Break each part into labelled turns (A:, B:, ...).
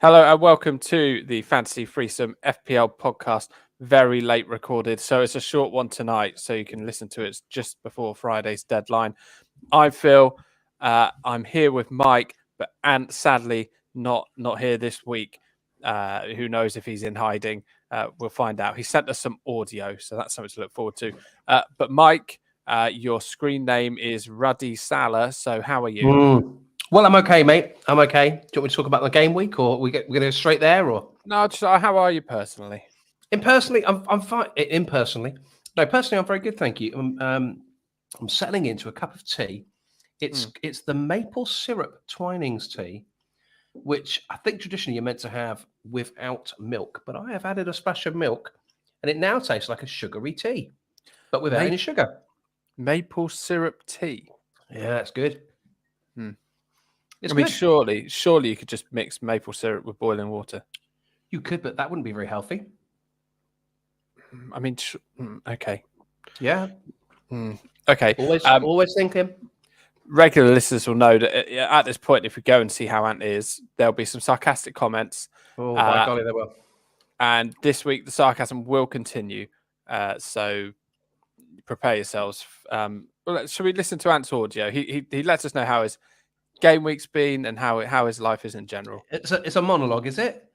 A: Hello and welcome to the Fantasy Threesome FPL podcast. Very late recorded, so it's a short one tonight, so you can listen to it just before Friday's deadline. I'm Phil. I'm here with Mike, but Ant sadly not here this week. Who knows if he's in hiding? We'll find out. He sent us some audio, so that's something to look forward to. But Mike, your screen name is Ruddy Salah. So how are you?
B: Well, I'm okay, mate. I'm okay. Do you want me to talk about the game week, or we're going to go straight there, or
A: No, just, how are you personally?
B: impersonally? I'm fine. Impersonally, no. Personally, I'm very good, thank you. I'm settling into a cup of tea. It's the maple syrup Twinings tea, which I think traditionally you're meant to have without milk, but I have added a splash of milk, and it now tastes like a sugary tea, but without any sugar.
A: Maple syrup tea.
B: Yeah, it's good.
A: I mean, surely you could just mix maple syrup with boiling water.
B: You could, but that wouldn't be very healthy.
A: I mean, okay.
B: Yeah.
A: Okay.
B: Always thinking.
A: Regular listeners will know that at this point, if we go and see how Ant is, there'll be some sarcastic comments.
B: Oh, by golly, there will.
A: And this week, the sarcasm will continue. So prepare yourselves. Should we listen to Ant's audio? He lets us know how his game week's been and how his life is in general.
B: It's a monologue, is it?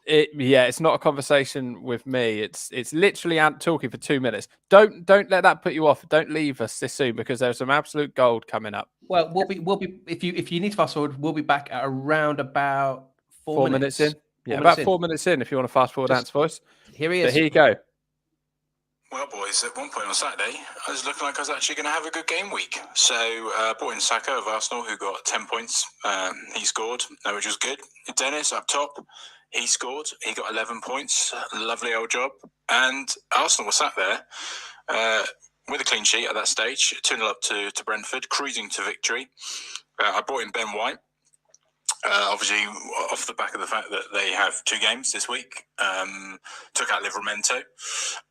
A: It's not a conversation with me. It's literally Ant talking for 2 minutes. Don't let that put you off. Don't leave us this soon because there's some absolute gold coming up.
B: Well, we'll be if you need to fast forward, we'll be back at around about
A: 4 minutes in. About 4 minutes in. If you want to fast forward Ant's voice,
B: here he is.
A: But here you go.
C: Well, boys, at one point on Saturday, I was looking like I was actually going to have a good game week. So, brought in Saka of Arsenal, who got 10 points. He scored, which was good. Dennis up top, he scored. He got 11 points. Lovely old job. And Arsenal was sat there with a clean sheet at that stage, 2-0 up to Brentford, cruising to victory. I brought in Ben White. Obviously, off the back of the fact that they have 2 games this week, took out Livramento,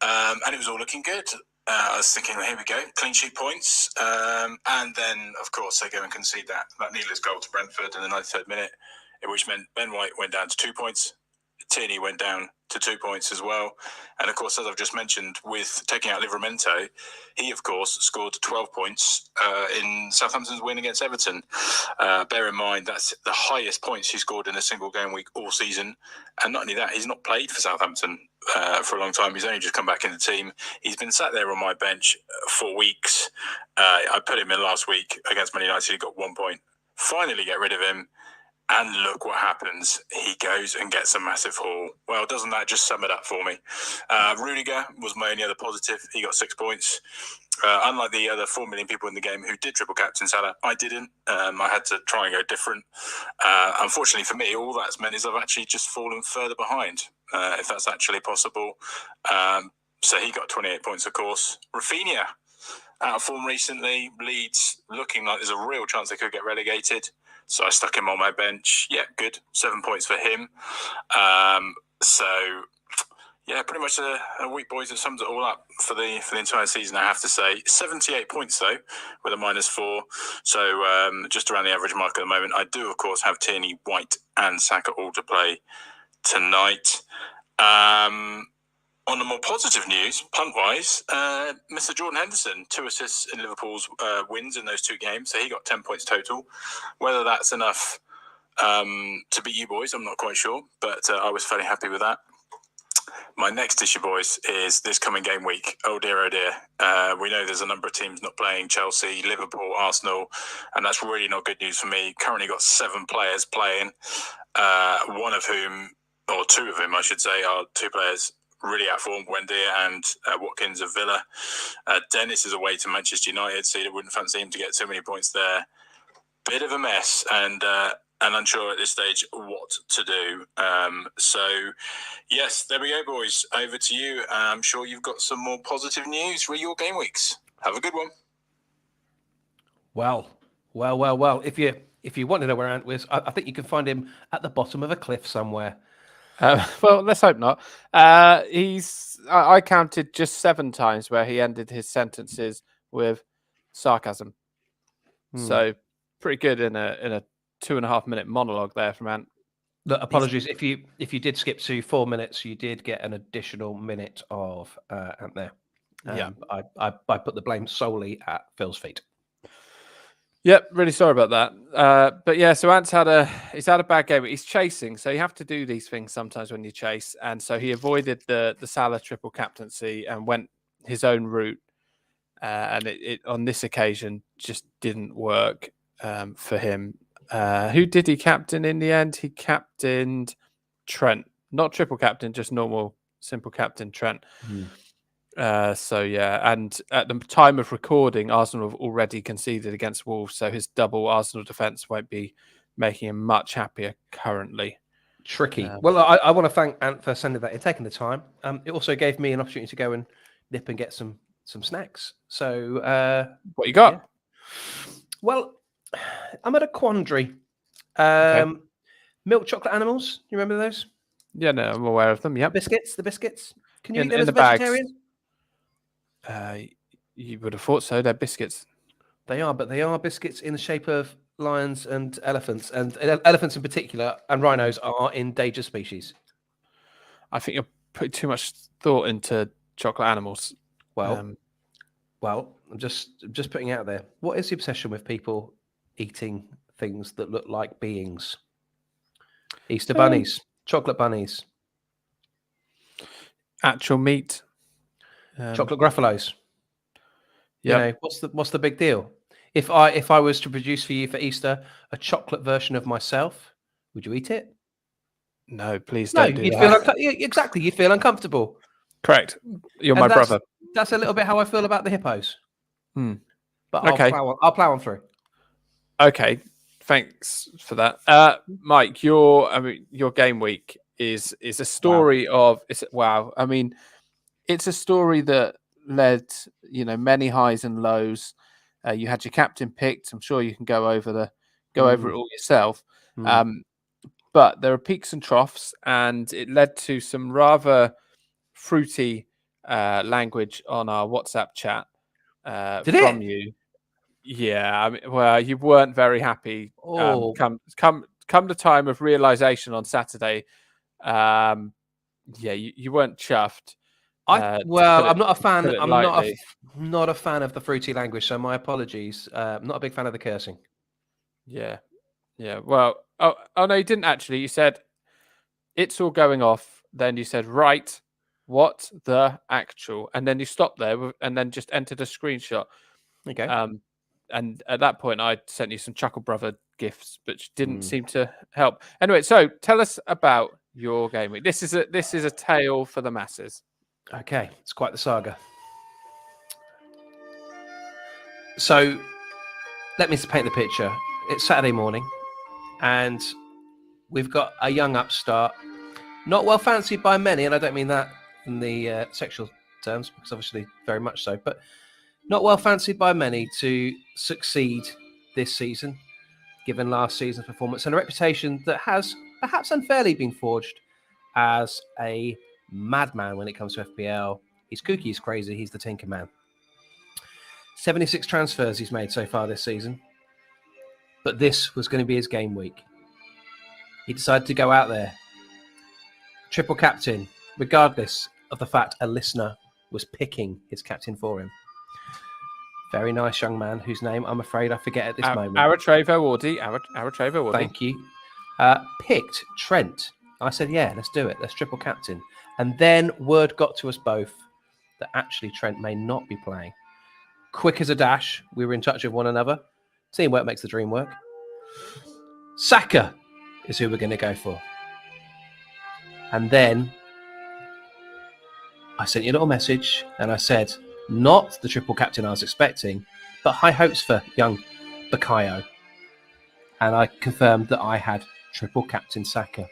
C: and it was all looking good. I was thinking, well, here we go, clean sheet points, and then, of course, they go and concede that needless goal to Brentford in the 93rd minute, which meant Ben White went down to 2 points, Tierney went down to 2 points as well. And of course, as I've just mentioned, with taking out Livramento, he, of course, scored 12 points in Southampton's win against Everton. Bear in mind, that's the highest points he scored in a single game week all season. And not only that, he's not played for Southampton for a long time. He's only just come back in the team. He's been sat there on my bench for weeks. I put him in last week against Man United. He got 1 point. Finally get rid of him. And look what happens. He goes and gets a massive haul. Well, doesn't that just sum it up for me? Rudiger was my only other positive. He got 6 points. Unlike the other 4 million people in the game who did triple captain Salah, I didn't. I had to try and go different. Unfortunately for me, all that's meant is I've actually just fallen further behind, if that's actually possible. So he got 28 points, of course. Rafinha, out of form recently. Leeds looking like there's a real chance they could get relegated. So I stuck him on my bench. Yeah, good. 7 points for him. Pretty much a week, boys, that sums it all up for the entire season, I have to say. 78 points, though, with a -4. So just around the average mark at the moment. I do, of course, have Tierney, White and Saka all to play tonight. On the more positive news, punt-wise, Mr. Jordan Henderson, 2 assists in Liverpool's wins in those 2 games. So he got 10 points total. Whether that's enough to beat you boys, I'm not quite sure. But I was fairly happy with that. My next issue, boys, is this coming game week. Oh, dear, oh, dear. We know there's a number of teams not playing: Chelsea, Liverpool, Arsenal. And that's really not good news for me. Currently got 7 players playing, one of whom, or 2 of whom, I should say, are 2 players really out of form, Buendia and Watkins of Villa. Dennis is away to Manchester United, so you wouldn't fancy him to get so many points there. Bit of a mess, and unsure at this stage what to do. So, yes, there we go, boys. Over to you. I'm sure you've got some more positive news for your game weeks. Have a good one.
B: Well. If you want to know where Ant was, I think you can find him at the bottom of a cliff somewhere.
A: Well, let's hope not. I counted just 7 times where he ended his sentences with sarcasm. So pretty good in a 2.5 minute monologue there from Ant.
B: Look, apologies if you did skip to 4 minutes, you did get an additional minute of Ant there.
A: Yeah.
B: I put the blame solely at Phil's feet.
A: Yep, really sorry about that. But yeah, so Ant's he's had a bad game. He's chasing, so you have to do these things sometimes when you chase. And so he avoided the Salah triple captaincy and went his own route. And it on this occasion just didn't work for him. Who did he captain in the end? He captained Trent, not triple captain, just normal, simple captain Trent. So yeah, and at the time of recording, Arsenal have already conceded against Wolves, so his double Arsenal defence won't be making him much happier currently.
B: Tricky. Well, I want to thank Ant for sending that and taking the time. It also gave me an opportunity to go and nip and get some snacks. So
A: what you got?
B: Yeah. Well, I'm at a quandary.
A: Okay.
B: Milk chocolate animals. You remember those?
A: Yeah, no, I'm aware of them. Yep.
B: The biscuits. Can you eat them
A: in
B: as
A: the
B: a
A: bags.
B: vegetarian?
A: You would have thought so. They're biscuits.
B: They are, but they are biscuits in the shape of lions and elephants in particular, and rhinos are endangered species.
A: I think you're putting too much thought into chocolate animals.
B: Well, I'm just putting it out there. What is the obsession with people eating things that look like beings? Easter bunnies, chocolate bunnies,
A: actual meat,
B: chocolate gruffalos.
A: Yeah.
B: You know, what's the big deal? If I was to produce for you for Easter a chocolate version of myself, would you eat it?
A: No, please
B: No,
A: don't do
B: you'd
A: that.
B: feel exactly. You'd feel uncomfortable.
A: Correct. You're
B: And
A: my brother.
B: That's a little bit how I feel about the hippos. But
A: Okay.
B: I'll plow on through.
A: Okay, thanks for that, Mike. Your game week is a story of wow. I mean, it's a story that led many highs and lows. You had your captain picked. I'm sure you can go over it all yourself. But there are peaks and troughs, and it led to some rather fruity language on our WhatsApp chat from you. Yeah, I mean, well, you weren't very happy. Come the time of realization on Saturday. Yeah, you weren't chuffed.
B: I'm not a fan. I'm
A: lightly.
B: not a fan of the fruity language. So my apologies. Not a big fan of the cursing.
A: Yeah. Well, oh no, you didn't actually. You said it's all going off. Then you said, right, what the actual, and then you stopped there and then just entered a screenshot.
B: Okay.
A: And at that point, I sent you some Chuckle Brother gifts, which didn't seem to help. Anyway, so tell us about your game week. This is a tale for the masses.
B: Okay, it's quite the saga. So let me paint the picture. It's Saturday morning, and we've got a young upstart, not well fancied by many, and I don't mean that in the sexual terms, because obviously very much so, but not well fancied by many to succeed this season, given last season's performance and a reputation that has perhaps unfairly been forged as a madman when it comes to FPL. He's kooky, he's crazy, he's the Tinker Man. 76 transfers he's made so far this season, but this was going to be his game week. He decided to go out there, triple captain, regardless of the fact a listener was picking his captain for him. Very nice young man whose name I'm afraid I forget at this moment.
A: Aratrevo Wardy.
B: Thank you. Picked Trent. I said, yeah, let's do it. Let's triple captain. And then word got to us both that actually Trent may not be playing. Quick as a dash, we were in touch with one another. Teamwork makes the dream work. Saka is who we're going to go for. And then I sent you a little message and I said, not the triple captain I was expecting, but high hopes for young Bukayo. And I confirmed that I had triple captain Saka.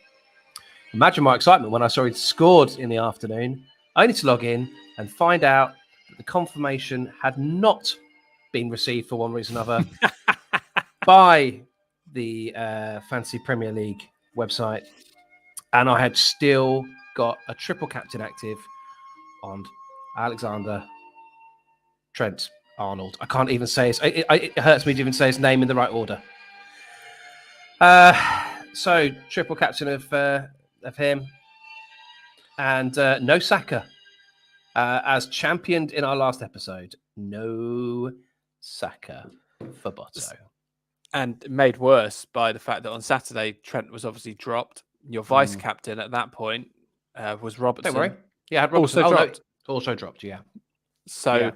B: Imagine my excitement when I saw he'd scored in the afternoon, only to log in and find out that the confirmation had not been received for one reason or another by the Fantasy Premier League website. And I had still got a triple captain active on Alexander Trent Arnold. I can't even say it hurts me to even say his name in the right order. So triple captain of him, and no Saka, as championed in our last episode. No Saka for Botto.
A: And made worse by the fact that on Saturday Trent was obviously dropped. Your vice captain at that point was Robertson.
B: Don't worry. Yeah, I had Robertson.
A: Also dropped.
B: No, also dropped. Yeah.
A: So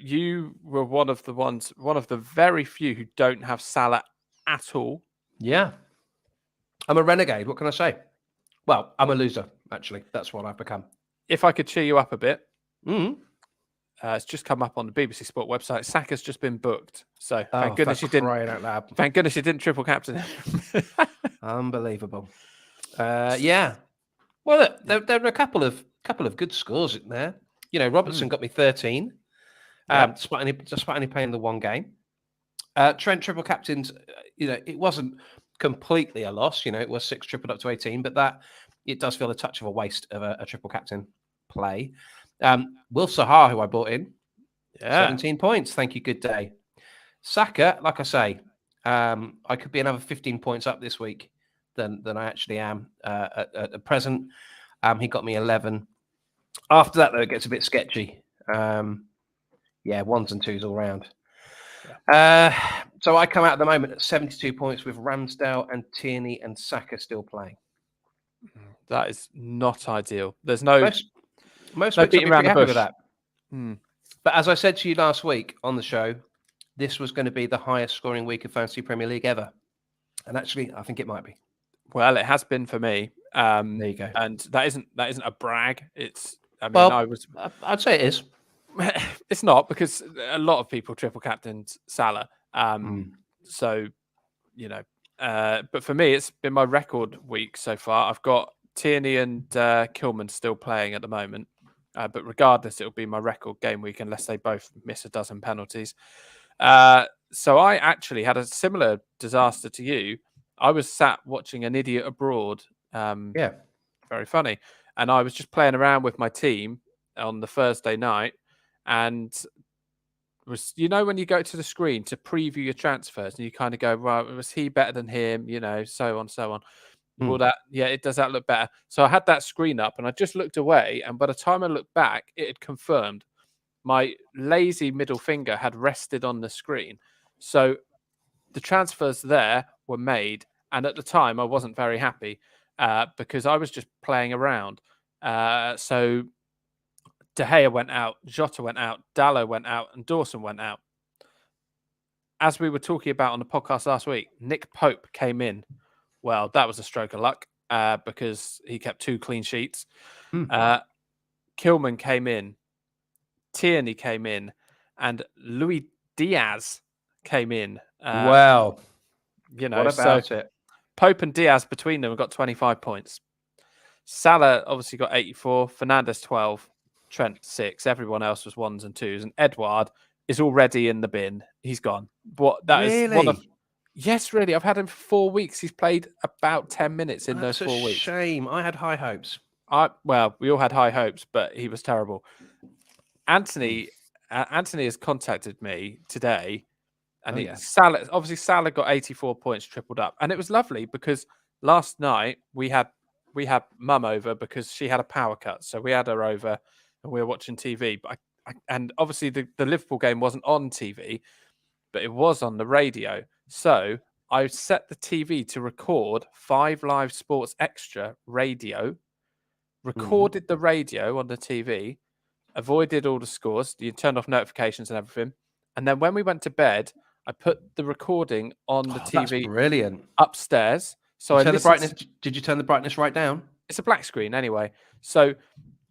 A: you were one of the very few who don't have Salah at all.
B: Yeah. I'm a renegade. What can I say? Well, I'm a loser, actually. That's what I've become.
A: If I could cheer you up a bit,
B: Mm.
A: it's just come up on the BBC Sport website. Saka's just been booked. So
B: Oh,
A: thank goodness you didn't.
B: Out loud.
A: Thank goodness you didn't triple captain him.
B: Unbelievable. Yeah. Well, look, there are a couple of good scores in there. You know, Robertson got me 13, despite only playing the one game. Trent triple captained. You know, it wasn't completely a loss. You know, it was 6 tripled up to 18, but that it does feel a touch of a waste of a triple captain play. Will Sahar, who I bought in, 17 points. Thank you. Good day. Saka, like I say, I could be another 15 points up this week than I actually am at present. He got me 11. After that, though, it gets a bit sketchy. Yeah, 1s and 2s all round. So I come out at the moment at 72 points with Ramsdale and Tierney and Saka still playing.
A: That is not ideal. There's no
B: most
A: no
B: folks
A: beating
B: are
A: around the
B: happy
A: bush.
B: with that. But as I said to you last week on the show, this was going to be the highest scoring week of Fantasy Premier League ever. And actually, I think it might be.
A: Well, it has been for me.
B: There you go.
A: And that isn't a brag. I'd
B: say it is.
A: It's not, because a lot of people triple captained Salah. So, you know, but for me, it's been my record week so far. I've got Tierney and Kilman still playing at the moment. But regardless, it'll be my record game week unless they both miss a dozen penalties. So I actually had a similar disaster to you. I was sat watching An Idiot Abroad. Very funny. And I was just playing around with my team on the Thursday night. And you know, when you go to the screen to preview your transfers and you kind of go, right, was he better than him? You know, so on, so on. Well, it does that look better. So I had that screen up and I just looked away. And by the time I looked back, it had confirmed my lazy middle finger had rested on the screen. So the transfers there were made. And at the time, I wasn't very happy because I was just playing around. So De Gea went out, Jota went out, Dalot went out, and Dawson went out. As we were talking about on the podcast last week, Nick Pope came in. Well, that was a stroke of luck because he kept 2 clean sheets. Kilman came in, Tierney came in, and Luis Diaz came in.
B: Well,
A: you know,
B: what about it?
A: Pope and Diaz between them have got 25 points. Salah obviously got 84, Fernandes 12, Trent 6. Everyone else was 1s and 2s, and Edouard is already in the bin. He's gone. Is one of. Yes, really. I've had him for 4 weeks. He's played about 10 minutes in those 4 weeks.
B: Shame. I had high hopes.
A: Well, we all had high hopes, but he was terrible. Anthony has contacted me today, and Salah got 84 points tripled up, and it was lovely because last night we had Mum over because she had a power cut, so we had her over and we were watching TV. But and obviously the Liverpool game wasn't on TV, but it was on the radio. So I set the TV to record 5 Live Sports Extra radio, recorded the radio on the TV, avoided all the scores, you turned off notifications and everything. And then when we went to bed, I put the recording on the TV
B: that's brilliant.
A: upstairs. So
B: Did you turn the brightness right down?
A: It's a black screen anyway. So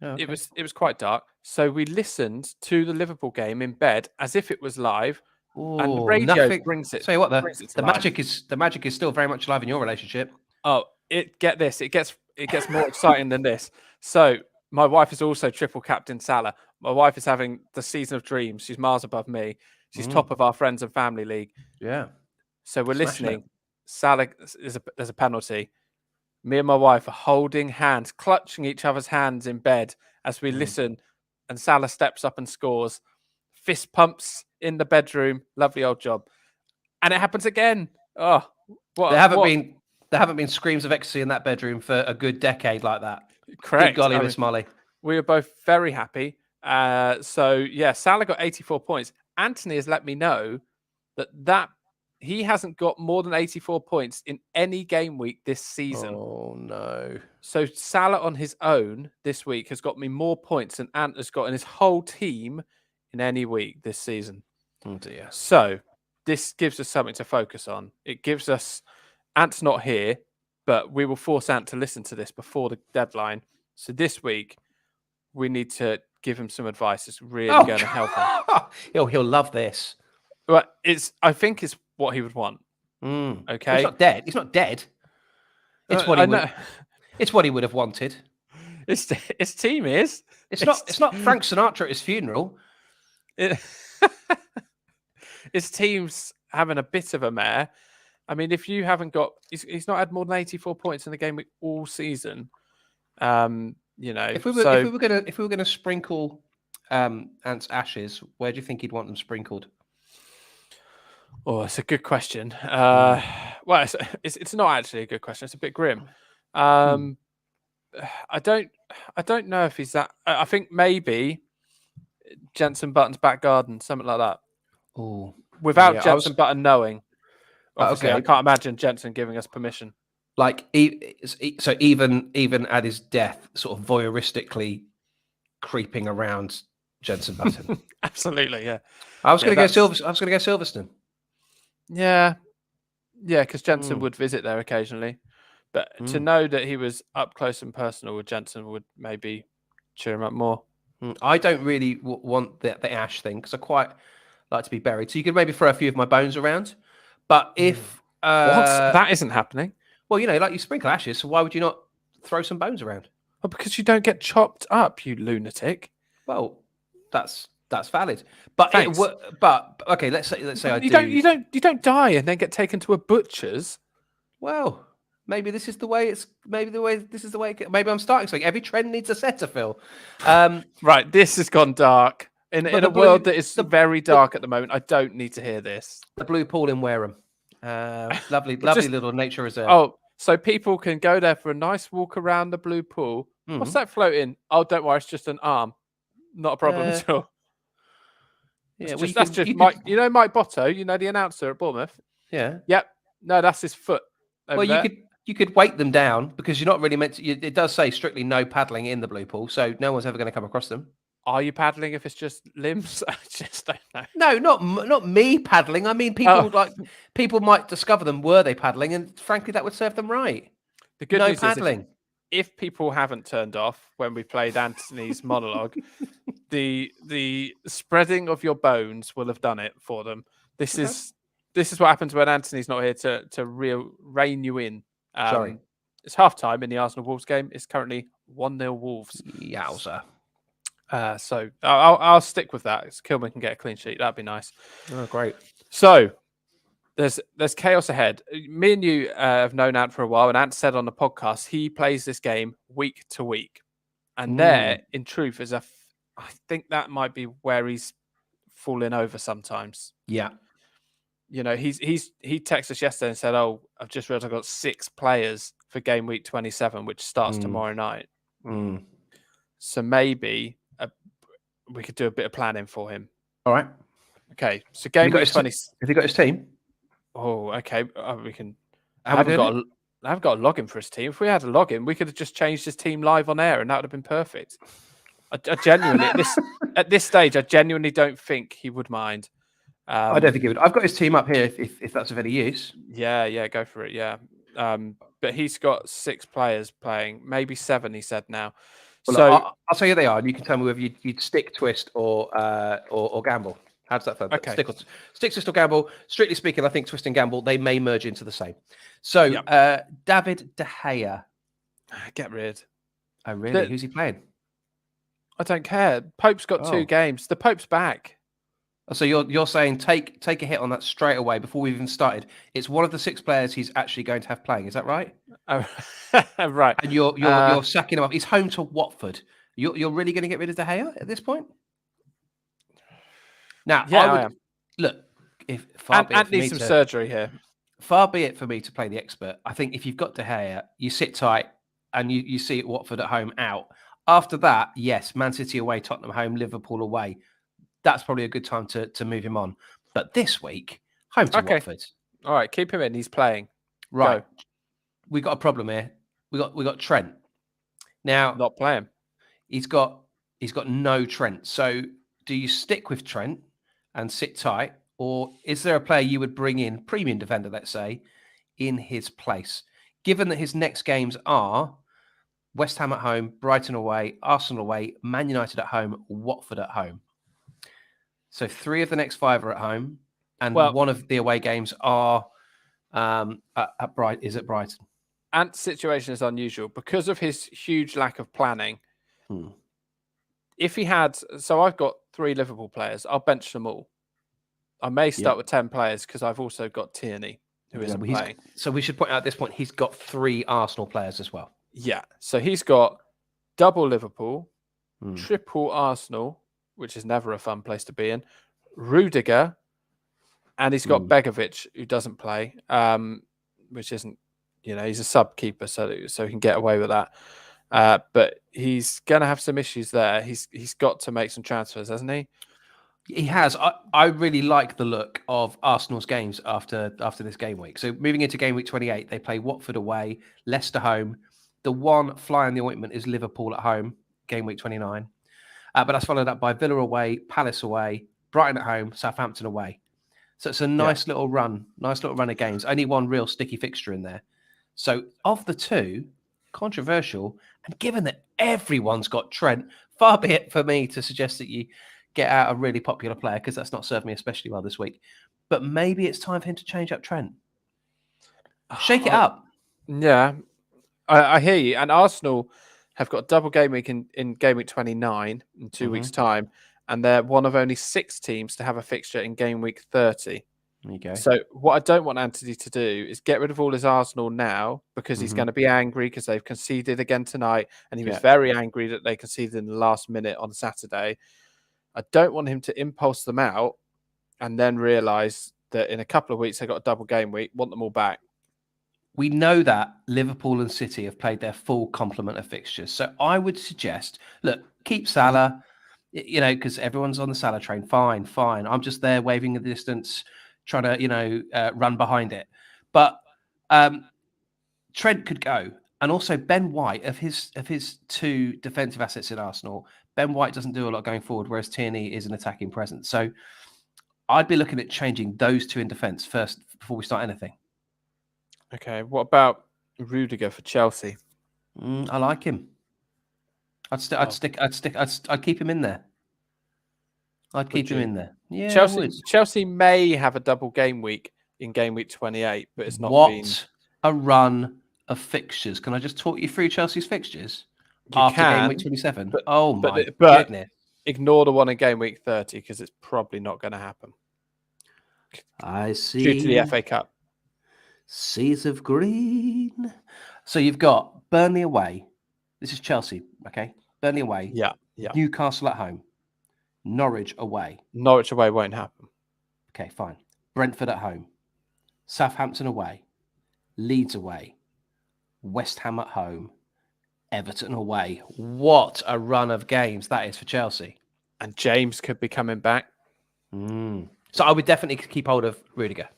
A: it was quite dark. So we listened to the Liverpool game in bed as if it was live. And the radio brings it.
B: Tell you what, the magic is still very much alive in your relationship.
A: Oh, it gets more exciting than this. So my wife is also triple captain Salah. My wife is having the season of dreams. She's miles above me. She's top of our friends and family league.
B: Yeah.
A: So we're listening. Salah there's a penalty. Me and my wife are holding hands, clutching each other's hands in bed as we listen. And Salah steps up and scores. Fist pumps in the bedroom. Lovely old job. And it happens again. Oh, What,
B: There haven't
A: what-
B: been screams of ecstasy in that bedroom for a good decade like that.
A: correct.
B: Good golly,
A: I mean,
B: Miss Molly.
A: we were both very happy. So yeah, Salah got 84 points. Anthony has let me know that he hasn't got more than 84 points in any game week this season.
B: Oh no.
A: So Salah on his own this week has got me more points than Ant has got in his whole team in any week this season.
B: Oh dear.
A: So this gives us something to focus on. It gives us Ant's not here, but we will force Ant to listen to this before the deadline. So this week we need to give him some advice. It's really going to help him.
B: He'll love this.
A: But I think it's what he would want.
B: Mm.
A: Okay.
B: He's not dead. He's not dead. It's what
A: I
B: he would.
A: know.
B: It's what he would have wanted.
A: His team is.
B: It's not Frank Sinatra at his funeral.
A: His team's having a bit of a mare. I mean, if you haven't got, he's not had more than 84 points in the game week all season. You know,
B: If we were gonna sprinkle Ant's ashes, where do you think he'd want them sprinkled?
A: Oh, it's a good question. Well, it's not actually a good question. It's a bit grim. I don't know if he's that. I think maybe Jenson Button's back garden, something like that.
B: Oh,
A: Without
B: yeah,
A: Jenson Button knowing. Obviously,
B: okay.
A: I can't imagine Jenson giving us permission.
B: Like so, even at his death, sort of voyeuristically creeping around Jenson Button.
A: Absolutely, yeah.
B: I was going to
A: Yeah,
B: go Silverstone.
A: Yeah, because Jensen would visit there occasionally, but to know that he was up close and personal with Jensen would maybe cheer him up more.
B: I don't really want the ash thing because I quite like to be buried. So you could maybe throw a few of my bones around, but if
A: What? That isn't happening.
B: well, you know, like you sprinkle ashes, so why would you not throw some bones around?
A: Well, because you don't get chopped up, you lunatic.
B: Well, that's valid, but
A: Thanks.
B: but okay, let's say I
A: You
B: do.
A: you don't die and then get taken to a butcher's.
B: Well, maybe this is the way it's. Maybe Maybe I'm starting something. Every trend needs a setter, Phil.
A: Right, this has gone dark. In
B: But
A: a
B: the blue-
A: world that is very dark at the moment, I don't need to hear this.
B: The blue pool in Wareham. Lovely
A: just-
B: little nature reserve.
A: Oh, so people can go there for a nice walk around the blue pool. What's that floating? Oh, don't worry, it's just an arm. Not a problem at all.
B: Yeah,
A: That's just Mike. You know Mike Botto. You know the announcer at Bournemouth.
B: Yeah.
A: Yep. No, that's his foot.
B: Well, you could weight them down because you're not really meant to. It does say strictly no paddling in the blue pool, so no one's ever going to come across them.
A: Are you paddling if it's just limbs? I just don't know.
B: No, not me paddling. I mean, people might discover them were they paddling, and frankly, that would serve them right.
A: The good
B: No
A: news
B: paddling.
A: is if people haven't turned off when we played Anthony's monologue, the spreading of your bones will have done it for them. This is what happens when Anthony's not here to rein you in.
B: Sorry.
A: It's half time in the Arsenal Wolves game. It's currently 1-0 Wolves.
B: Yowza.
A: So I'll stick with that. Kilman can get a clean sheet. That'd be nice.
B: Oh, great.
A: So there's chaos ahead. Me and you have known Ant for a while, and Ant said on the podcast he plays this game week to week, and there, in truth, I think that might be where he's falling over sometimes.
B: Yeah.
A: You know, he texted us yesterday and said, "Oh, I've just realized I've got 6 players for game week 27, which starts tomorrow night. So maybe we could do a bit of planning for him."
B: All right.
A: Okay, so game week 20.
B: Have you got his team?
A: Oh, okay. We can. I
B: How
A: haven't
B: we
A: got a login for his team. If we had a login, we could have just changed his team live on air, and that would have been perfect. I genuinely, at this stage, I genuinely don't think he would mind.
B: I don't think he would. I've got his team up here if that's of any use.
A: Yeah, go for it. Yeah, but he's got 6 players playing, maybe 7. He said now.
B: Well,
A: So
B: I'll tell you who they are, and you can tell me whether you'd stick, twist, or gamble. How does that feel?
A: Okay.
B: Stick, twist, or gamble. Strictly speaking, I think twist and gamble they may merge into the same. So, David De Gea.
A: get rid.
B: Oh, really? Who's he playing?
A: I don't care. Pope's got 2 games. The Pope's back.
B: So you're saying take a hit on that straight away before we've even started. It's one of the 6 players he's actually going to have playing. Is that right?
A: Oh, right.
B: And you're sacking him up. He's home to Watford. You're really going to get rid of De Gea at this point? Now,
A: Yeah, I am.
B: Look, if
A: Ant needs some surgery here.
B: far be it for me to play the expert. I think if you've got De Gea, you sit tight and you see Watford at home out. After that, yes, Man City away, Tottenham home, Liverpool away. That's probably a good time to move him on. But this week, home to
A: Okay.
B: Watford.
A: All right, keep him in. He's playing.
B: Right.
A: Go.
B: We got a problem here. We got Trent. Now
A: Not playing.
B: he's got no Trent. So do you stick with Trent and sit tight, or is there a player you would bring in, premium defender, let's say, in his place? Given that his next games are West Ham at home, Brighton away, Arsenal away, Man United at home, Watford at home. So 3 of the next 5 are at home, and one of the away games are at Brighton.
A: Ant's situation is unusual because of his huge lack of planning. If he had, so I've got 3 Liverpool players, I'll bench them all. I may start with 10 players because I've also got Tierney, who isn't playing.
B: So we should point out at this point, he's got 3 Arsenal players as well.
A: Yeah. So he's got double Liverpool, triple Arsenal, which is never a fun place to be in, Rudiger, and he's got Begovic, who doesn't play, which isn't, he's a sub keeper, so he can get away with that. But he's going to have some issues there. He's got to make some transfers, hasn't he?
B: He has. I really like the look of Arsenal's games after this game week. So moving into game week 28, they play Watford away, Leicester home. The one fly in the ointment is Liverpool at home, game week 29. But that's followed up by Villa away, Palace away, Brighton at home, Southampton away. So it's a nice little run of games. Only one real sticky fixture in there. So of the 2, controversial, and given that everyone's got Trent, far be it for me to suggest that you get out a really popular player, because that's not served me especially well this week. But maybe it's time for him to change up Trent. Shake it up.
A: Yeah, I hear you. And Arsenal have got double game week in game week 29 in 2 weeks' time. And they're one of only 6 teams to have a fixture in game week 30.
B: There you go.
A: So what I don't want Anthony to do is get rid of all his Arsenal now, because he's going to be angry because they've conceded again tonight. And he was very angry that they conceded in the last minute on Saturday. I don't want him to impulse them out and then realise that in a couple of weeks they've got a double game week, want them all back.
B: We know that Liverpool and City have played their full complement of fixtures. So I would suggest, look, keep Salah, because everyone's on the Salah train. Fine. I'm just there waving at the distance, trying to, run behind it. But Trent could go. And also Ben White, of his 2 defensive assets in Arsenal, Ben White doesn't do a lot going forward, whereas Tierney is an attacking presence. So I'd be looking at changing those 2 in defence first before we start anything.
A: Okay, what about Rudiger for Chelsea?
B: I like him. I'd keep him in there. I'd keep him in there. Yeah,
A: Chelsea may have a double game week in game week 28, but it's not been
B: a run of fixtures. Can I just talk you through Chelsea's fixtures after game week 27? My goodness.
A: Ignore the one in game week 30 because it's probably not going to happen.
B: I see.
A: Due to the FA Cup.
B: Seas of green. So you've got Burnley away. This is Chelsea, okay? Burnley away.
A: Yeah.
B: Newcastle at home. Norwich away.
A: Norwich away won't happen.
B: Okay, fine. Brentford at home. Southampton away. Leeds away. West Ham at home. Everton away. What a run of games that is for Chelsea.
A: And James could be coming back.
B: So I would definitely keep hold of Rudiger.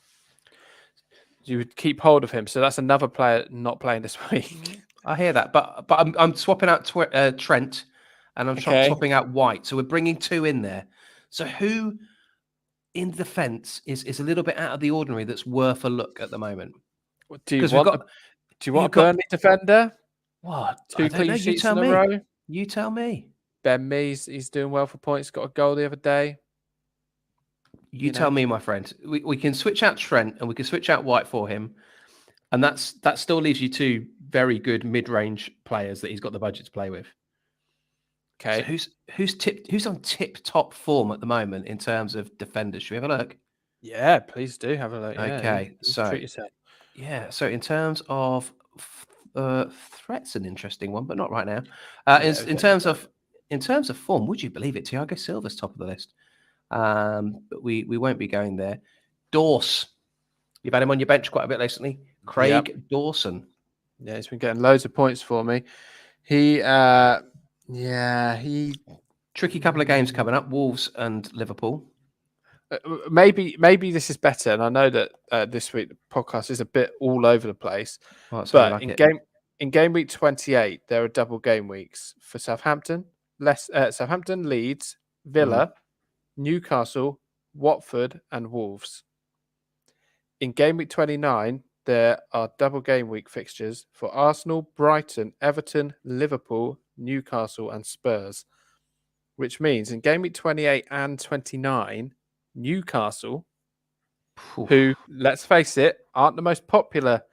A: You would keep hold of him. So that's another player not playing this week.
B: I hear that. But I'm swapping out Trent, and I'm swapping out White. So we're bringing 2 in there. So who in defence is a little bit out of the ordinary that's worth a look at the moment?
A: Do you want a Burnley defender?
B: What?
A: 2 clean sheets in a row?
B: You tell me.
A: Ben Mees, he's doing well for points. Got a goal the other day.
B: You tell me, my friend. We can switch out Trent and we can switch out White for him. And that still leaves you 2 very good mid-range players that he's got the budget to play with.
A: Okay.
B: So who's on tip-top form at the moment in terms of defenders? Should we have a look?
A: Yeah, please do have a look.
B: Okay.
A: So treat yourself.
B: Yeah. So in terms of threats, an interesting one, but not right now. In terms of form, would you believe it? Thiago Silva's top of the list. But we won't be going there. Dorse You've had him on your bench quite a bit recently. Craig Dawson.
A: Yeah, he's been getting loads of points for me. He
B: Tricky couple of games coming up, Wolves and Liverpool.
A: maybe this is better. And I know that this week the podcast is a bit all over the place.
B: Well, that's how
A: But
B: you like it.
A: in game week 28, there are double game weeks for Southampton, Southampton, Leeds, Villa, Newcastle, Watford, and Wolves. In game week 29, there are double game week fixtures for Arsenal, Brighton, Everton, Liverpool, Newcastle, and Spurs. Which means in game week 28 and 29, Newcastle, who, let's face it, aren't the most popular,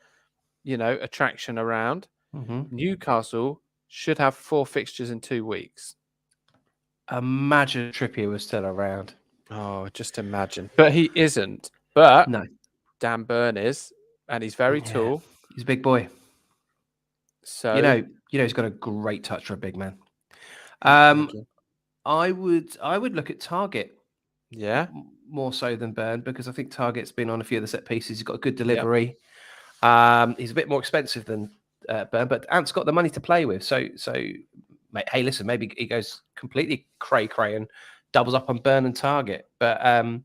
A: attraction around, Newcastle should have 4 fixtures in 2 weeks.
B: Imagine Trippier was still around.
A: Oh, just imagine. But he isn't. But
B: No.
A: Dan Burn is, and he's very tall.
B: He's a big boy.
A: So
B: he's got a great touch for a big man.
A: Thank you.
B: I would look at Target.
A: Yeah.
B: More so than Burn, because I think Target's been on a few of the set pieces. He's got a good delivery. Yep. He's a bit more expensive than Burn, but Ant's got the money to play with. So, mate, hey, listen, maybe he goes completely cray and doubles up on Burn and Target. But I'd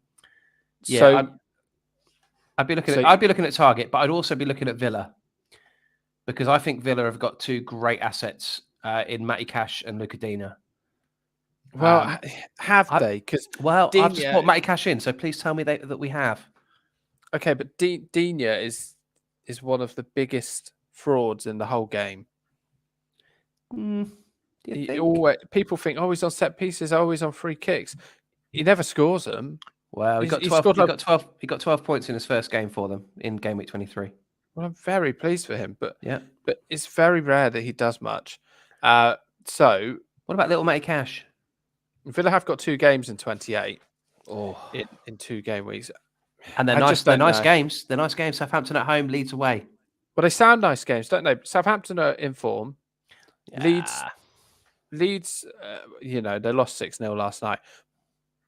B: be looking at Target, but I'd also be looking at Villa, because I think Villa have got 2 great assets in Matty Cash and Luca Dina.
A: Well, have they? Because
B: I've just put Matty Cash in, so please tell me that we have.
A: Okay, but Dina is one of the biggest frauds in the whole game. People think, he's on set pieces, he's on free kicks. He never scores them.
B: Well, he got 12 points in his first game for them in game week 23.
A: Well, I'm very pleased for him, but
B: yeah,
A: but it's very rare that he does much. So
B: what about little Matty Cash?
A: Villa have got 2 games in 28. In 2 game weeks,
B: and they're nice. They're nice games. They're nice games. Southampton at home, Leeds away.
A: Well, they sound nice games, don't they? Southampton are in form. Yeah. Leeds, they lost 6-0 last night,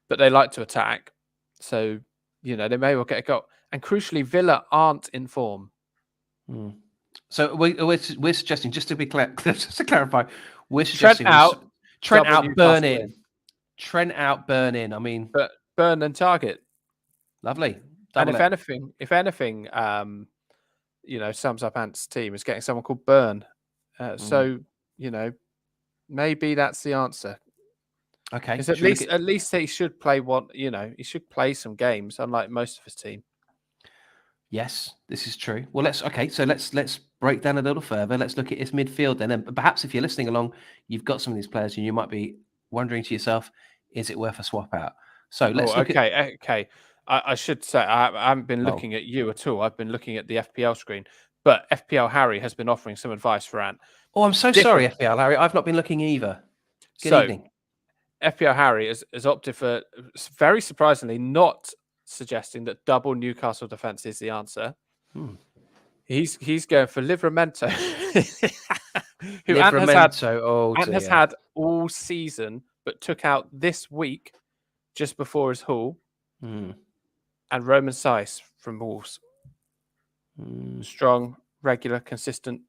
A: but they like to attack. So, they may well get a goal. And crucially, Villa aren't in form.
B: So we're suggesting, just to be clear, just to clarify, we're suggesting Trent out, Burn in. Trent out, Burn in. I mean,
A: but Burn and Target.
B: Lovely.
A: And if anything, sums up Ant's team is getting someone called Burn. So, maybe that's the answer.
B: Okay.
A: Because at least he should play he should play some games, unlike most of his team.
B: Yes, this is true. Well, let's break down a little further. Let's look at his midfield then. And perhaps if you're listening along, you've got some of these players and you might be wondering to yourself, is it worth a swap out? So let's look at...
A: Okay. I should say, I haven't been looking at you at all. I've been looking at the FPL screen. But FPL Harry has been offering some advice for Ant.
B: Oh, I'm so sorry, FPL Harry. I've not been looking either. Good evening.
A: FPL Harry has opted for, very surprisingly, not suggesting that double Newcastle defence is the answer. He's going for Livramento, who Ant has had all season, but took out this week just before his haul, and Roman Saiss from Wolves. Strong, regular, consistent.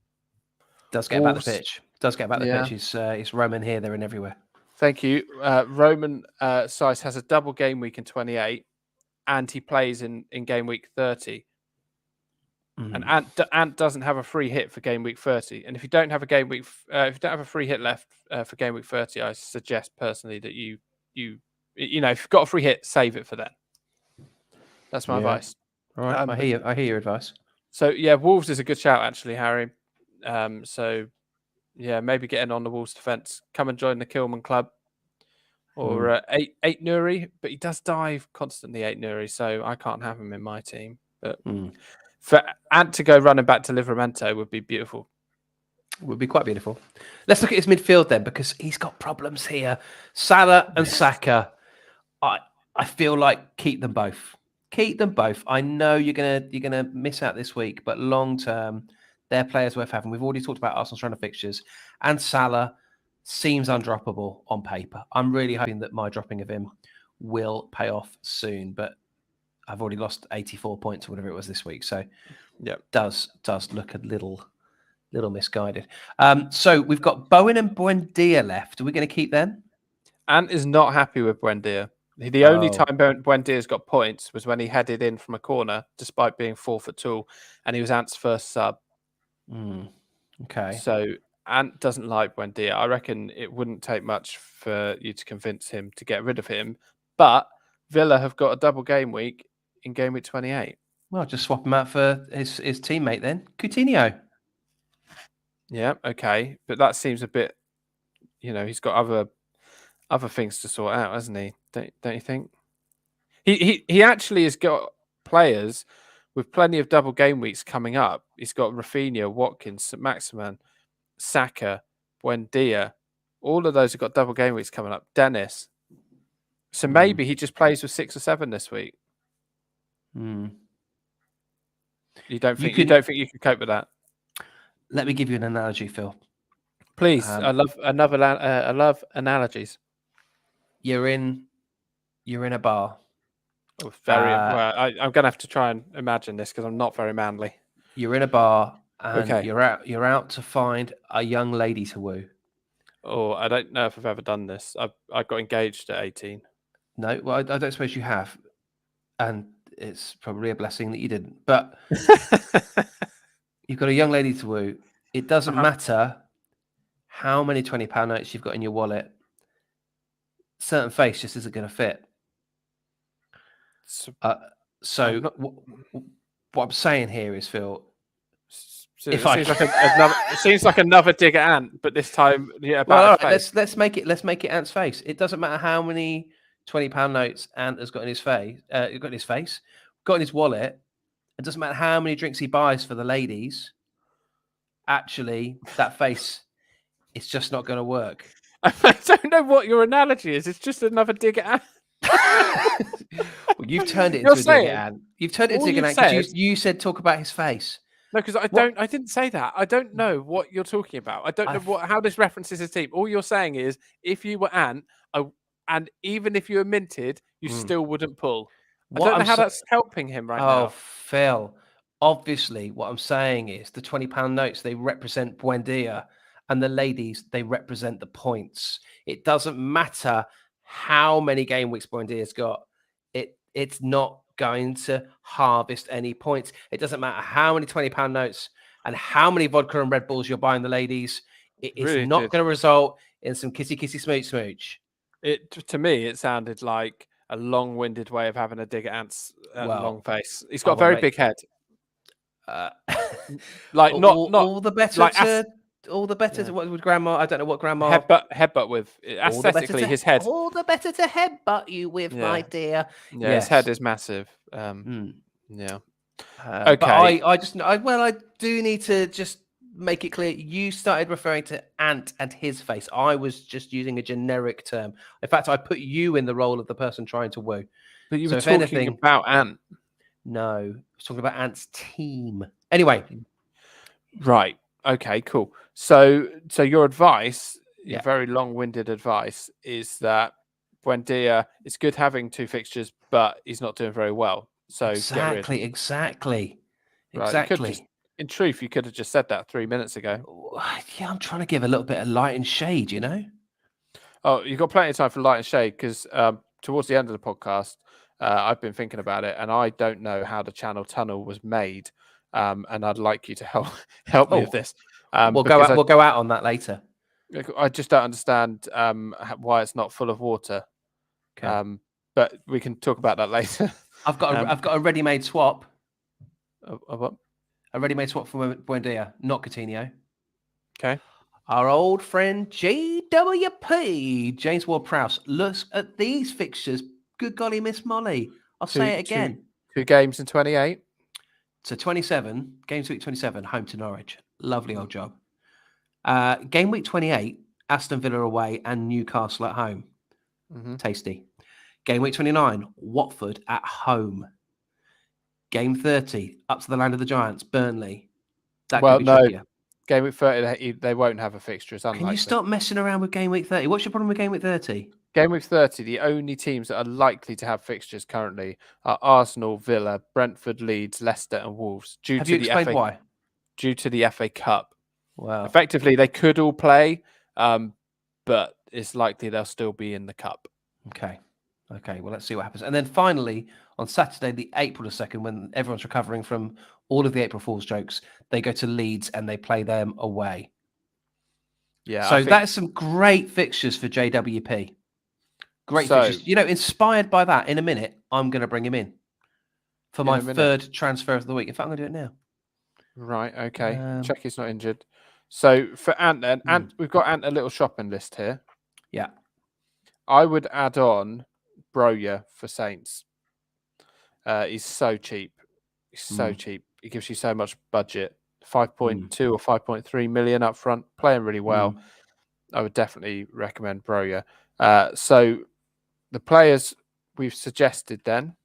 B: Does get about the pitch. It's Roman here, there, and everywhere.
A: Thank you. Roman Saiss has a double game week in 28, and he plays in game week 30. And Ant doesn't have a free hit for game week 30. And if you don't have a free hit left for game week 30, I suggest personally that you if you've got a free hit, save it for then. That's my advice.
B: All right, I hear your advice.
A: So Wolves is a good shout actually, Harry. Maybe getting on the Wolves defence. Come and join the Kilman Club. Or 8 Nuri, but he does dive constantly, 8 Nuri, so I can't have him in my team. But for Ant to go running back to Livramento would be beautiful.
B: Would be quite beautiful. Let's look at his midfield then, because he's got problems here. Salah and Saka, I feel like keep them both. Keep them both. I know you're gonna miss out this week, but long term, they're players worth having. We've already talked about Arsenal's run of fixtures, and Salah seems undroppable on paper. I'm really hoping that my dropping of him will pay off soon, but I've already lost 84 points or whatever it was this week. So
A: Yep.
B: does look a little misguided. So we've got Bowen and Buendia left. Are we going to keep them?
A: Ant is not happy with Buendia. The only
B: Oh.
A: time Buendia's got points was when he headed in from a corner, despite being 4 foot tall, and he was Ant's first sub.
B: Okay.
A: So Ant doesn't like Buendia. I reckon it wouldn't take much for you to convince him to get rid of him. But Villa have got a double game week in game week 28.
B: Well, just swap him out for his teammate then, Coutinho.
A: Yeah, okay, but that seems a bit. He's got other things to sort out, hasn't he? Don't you think? He actually has got players with plenty of double game weeks coming up. He's got Rafinha, Watkins, St Maximin, Saka, Buendia. All of those have got double game weeks coming up. Dennis. So maybe he just plays with 6 or 7 this week. You don't think you can cope with that?
B: Let me give you an analogy, Phil.
A: Please, I love analogies.
B: You're in a bar.
A: Oh, I'm going to have to try and imagine this because I'm not very manly.
B: You're in a bar and you're out to find a young lady to woo.
A: Oh, I don't know if I've ever done this. I got engaged at 18.
B: No, well, I don't suppose you have, and it's probably a blessing that you didn't. But you've got a young lady to woo. It doesn't matter how many £20 notes you've got in your wallet. Certain face just isn't going to fit. What I'm saying here is, Phil,
A: it seems like another dig at Ant, but this time,
B: let's make it Ant's face. It doesn't matter how many £20 notes Ant has got in his face, got in his wallet. It doesn't matter how many drinks he buys for the ladies. Actually, that face, it's just not going to work.
A: I don't know what your analogy is. It's just another dig at Ant.
B: Well, you've turned it into a dig at Ant. You've turned it into a dig at Ant because you said talk about his face.
A: No, because I didn't say that. I don't know what you're talking about. I don't know how this references his team. All you're saying is if you were Ant, and even if you were minted, you still wouldn't pull. I don't know how that's helping him right now.
B: Oh, Phil. Obviously, what I'm saying is the £20 notes, they represent Buendia, and the ladies, they represent the points. It doesn't matter how many game weeks Buendia's got. It's not going to harvest any points. It doesn't matter how many £20 notes and how many vodka and Red Bulls you're buying the ladies. It is really not going to result in some kissy smooch.
A: To me, it sounded like a long-winded way of having a dig at Ant's long face. He's got a very big head.
B: All the better. What would grandma? I don't know what grandma
A: headbutt with. Aesthetically, his head.
B: All the better to headbutt you with, my dear.
A: Yeah, his head is massive. Yeah.
B: Okay. But I do need to just make it clear. You started referring to Ant and his face. I was just using a generic term. In fact, I put you in the role of the person trying to woo.
A: But you were talking about Ant.
B: No, I was talking about Ant's team. Anyway.
A: Right. Okay, cool. So your advice, your very long-winded advice, is that Buendia, it's good having 2 fixtures, but he's not doing very well. So
B: exactly.
A: Right. In truth, you could have just said that 3 minutes ago.
B: Yeah, I'm trying to give a little bit of light and shade, you know?
A: Oh, you've got plenty of time for light and shade because towards the end of the podcast, I've been thinking about it, and I don't know how the Channel Tunnel was made, and I'd like you to help me with this.
B: We'll go out on that later.
A: I just don't understand why it's not full of water.
B: Okay.
A: But we can talk about that later.
B: I've got a ready-made swap.
A: A what?
B: A ready-made swap for Buendia, not Coutinho.
A: Okay.
B: Our old friend JWP, James Ward-Prowse, looks at these fixtures. Good golly, Miss Molly. I'll say it again.
A: 2 games in 28.
B: So 27, games week 27, home to Norwich. Lovely old job. Game week 28, Aston Villa away and Newcastle at home.
A: Mm-hmm.
B: Tasty. Game week 29, Watford at home. Game 30, up to the land of the Giants, Burnley. That could be trickier.
A: Game week 30, they won't have a fixture. It's unlikely.
B: Can you stop messing around with game week 30? What's your problem with game week 30?
A: Game week 30, the only teams that are likely to have fixtures currently are Arsenal, Villa, Brentford, Leeds, Leicester, and Wolves.
B: Have you explained why?
A: Due to the FA Cup.
B: Wow.
A: Effectively, they could all play, but it's likely they'll still be in the cup.
B: Okay. Well, let's see what happens. And then finally, on Saturday, the April the 2nd, when everyone's recovering from all of the April Fool's jokes, they go to Leeds and they play them away.
A: Yeah.
B: So that's some great fixtures for JWP. Great fixtures. Inspired by that, in a minute, I'm going to bring him in for my third transfer of the week. In fact, I'm going to do it now.
A: Right. Okay. Check he's not injured. So for Ant, then, Ant, we've got Ant a little shopping list here.
B: Yeah.
A: I would add on Broja for Saints. He's so cheap. He's so cheap. He gives you so much budget. 5.2 or 5.3 million up front, playing really well. I would definitely recommend Broja. So the players we've suggested then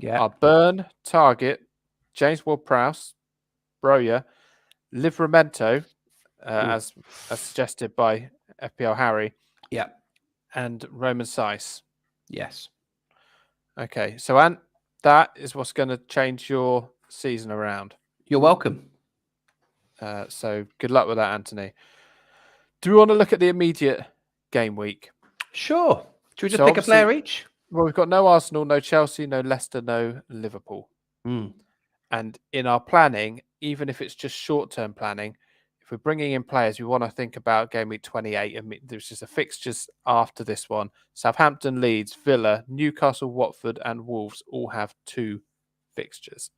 A: are Burn, Target, James Ward-Prowse, Broja, Livramento, as suggested by FPL Harry.
B: Yeah.
A: And Roman Saiss.
B: Yes.
A: Okay. So, Ant, that is what's going to change your season around.
B: You're welcome.
A: So good luck with that, Anthony. Do we want to look at the immediate game week?
B: Sure. Should we just pick a player each?
A: Well, we've got no Arsenal, no Chelsea, no Leicester, no Liverpool. And in our planning, even if it's just short-term planning, if we're bringing in players, we want to think about game week 28. And there's just a fixtures after this one. Southampton, Leeds, Villa, Newcastle, Watford, and Wolves all have 2 fixtures.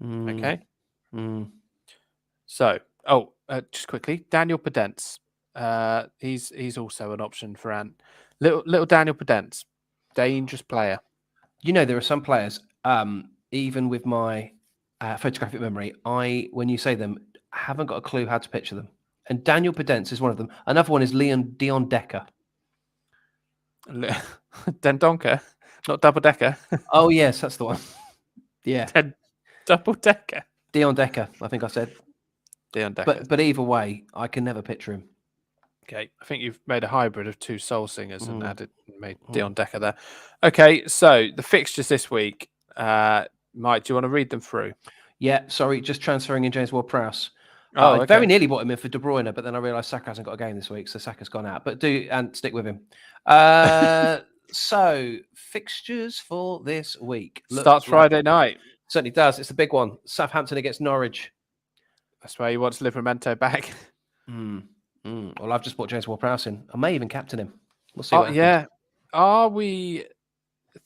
A: Okay. So, just quickly, Daniel Podence. He's also an option for Ant. Little Daniel Podence, dangerous player.
B: There are some players, even with my photographic memory, when you say them, haven't got a clue how to picture them. And Daniel Podence is one of them. Another one is Dion Decker.
A: Dendonka, not Double Decker.
B: Oh, yes, that's the one. Yeah.
A: Double Decker.
B: Dion Decker, I think I said.
A: Dion Decker.
B: But either way, I can never picture him.
A: Okay, I think you've made a hybrid of 2 soul singers and made Dion Decker there. Okay, so the fixtures this week. Mike, do you want to read them through?
B: Yeah, sorry, just transferring in James Ward-Prowse.
A: I
B: very nearly bought him in for De Bruyne, but then I realised Saka hasn't got a game this week, so Saka's gone out. But stick with him. So, fixtures for this week.
A: Starts Friday night.
B: Certainly does. It's the big one. Southampton against Norwich.
A: That's where he wants Livramento back.
B: Well, I've just bought James Ward-Prowse in. I may even captain him. We'll see what happens.
A: Yeah. Are we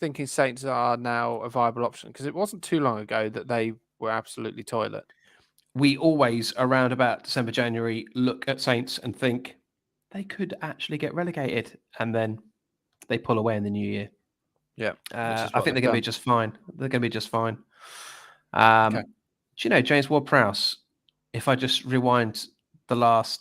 A: thinking Saints are now a viable option? Because it wasn't too long ago that they were absolutely toilet.
B: We always, around about December, January, look at Saints and think they could actually get relegated. And then they pull away in the new year.
A: Yeah.
B: I think they're going to be just fine. They're going to be just fine. Do you know, James Ward-Prowse, if I just rewind the last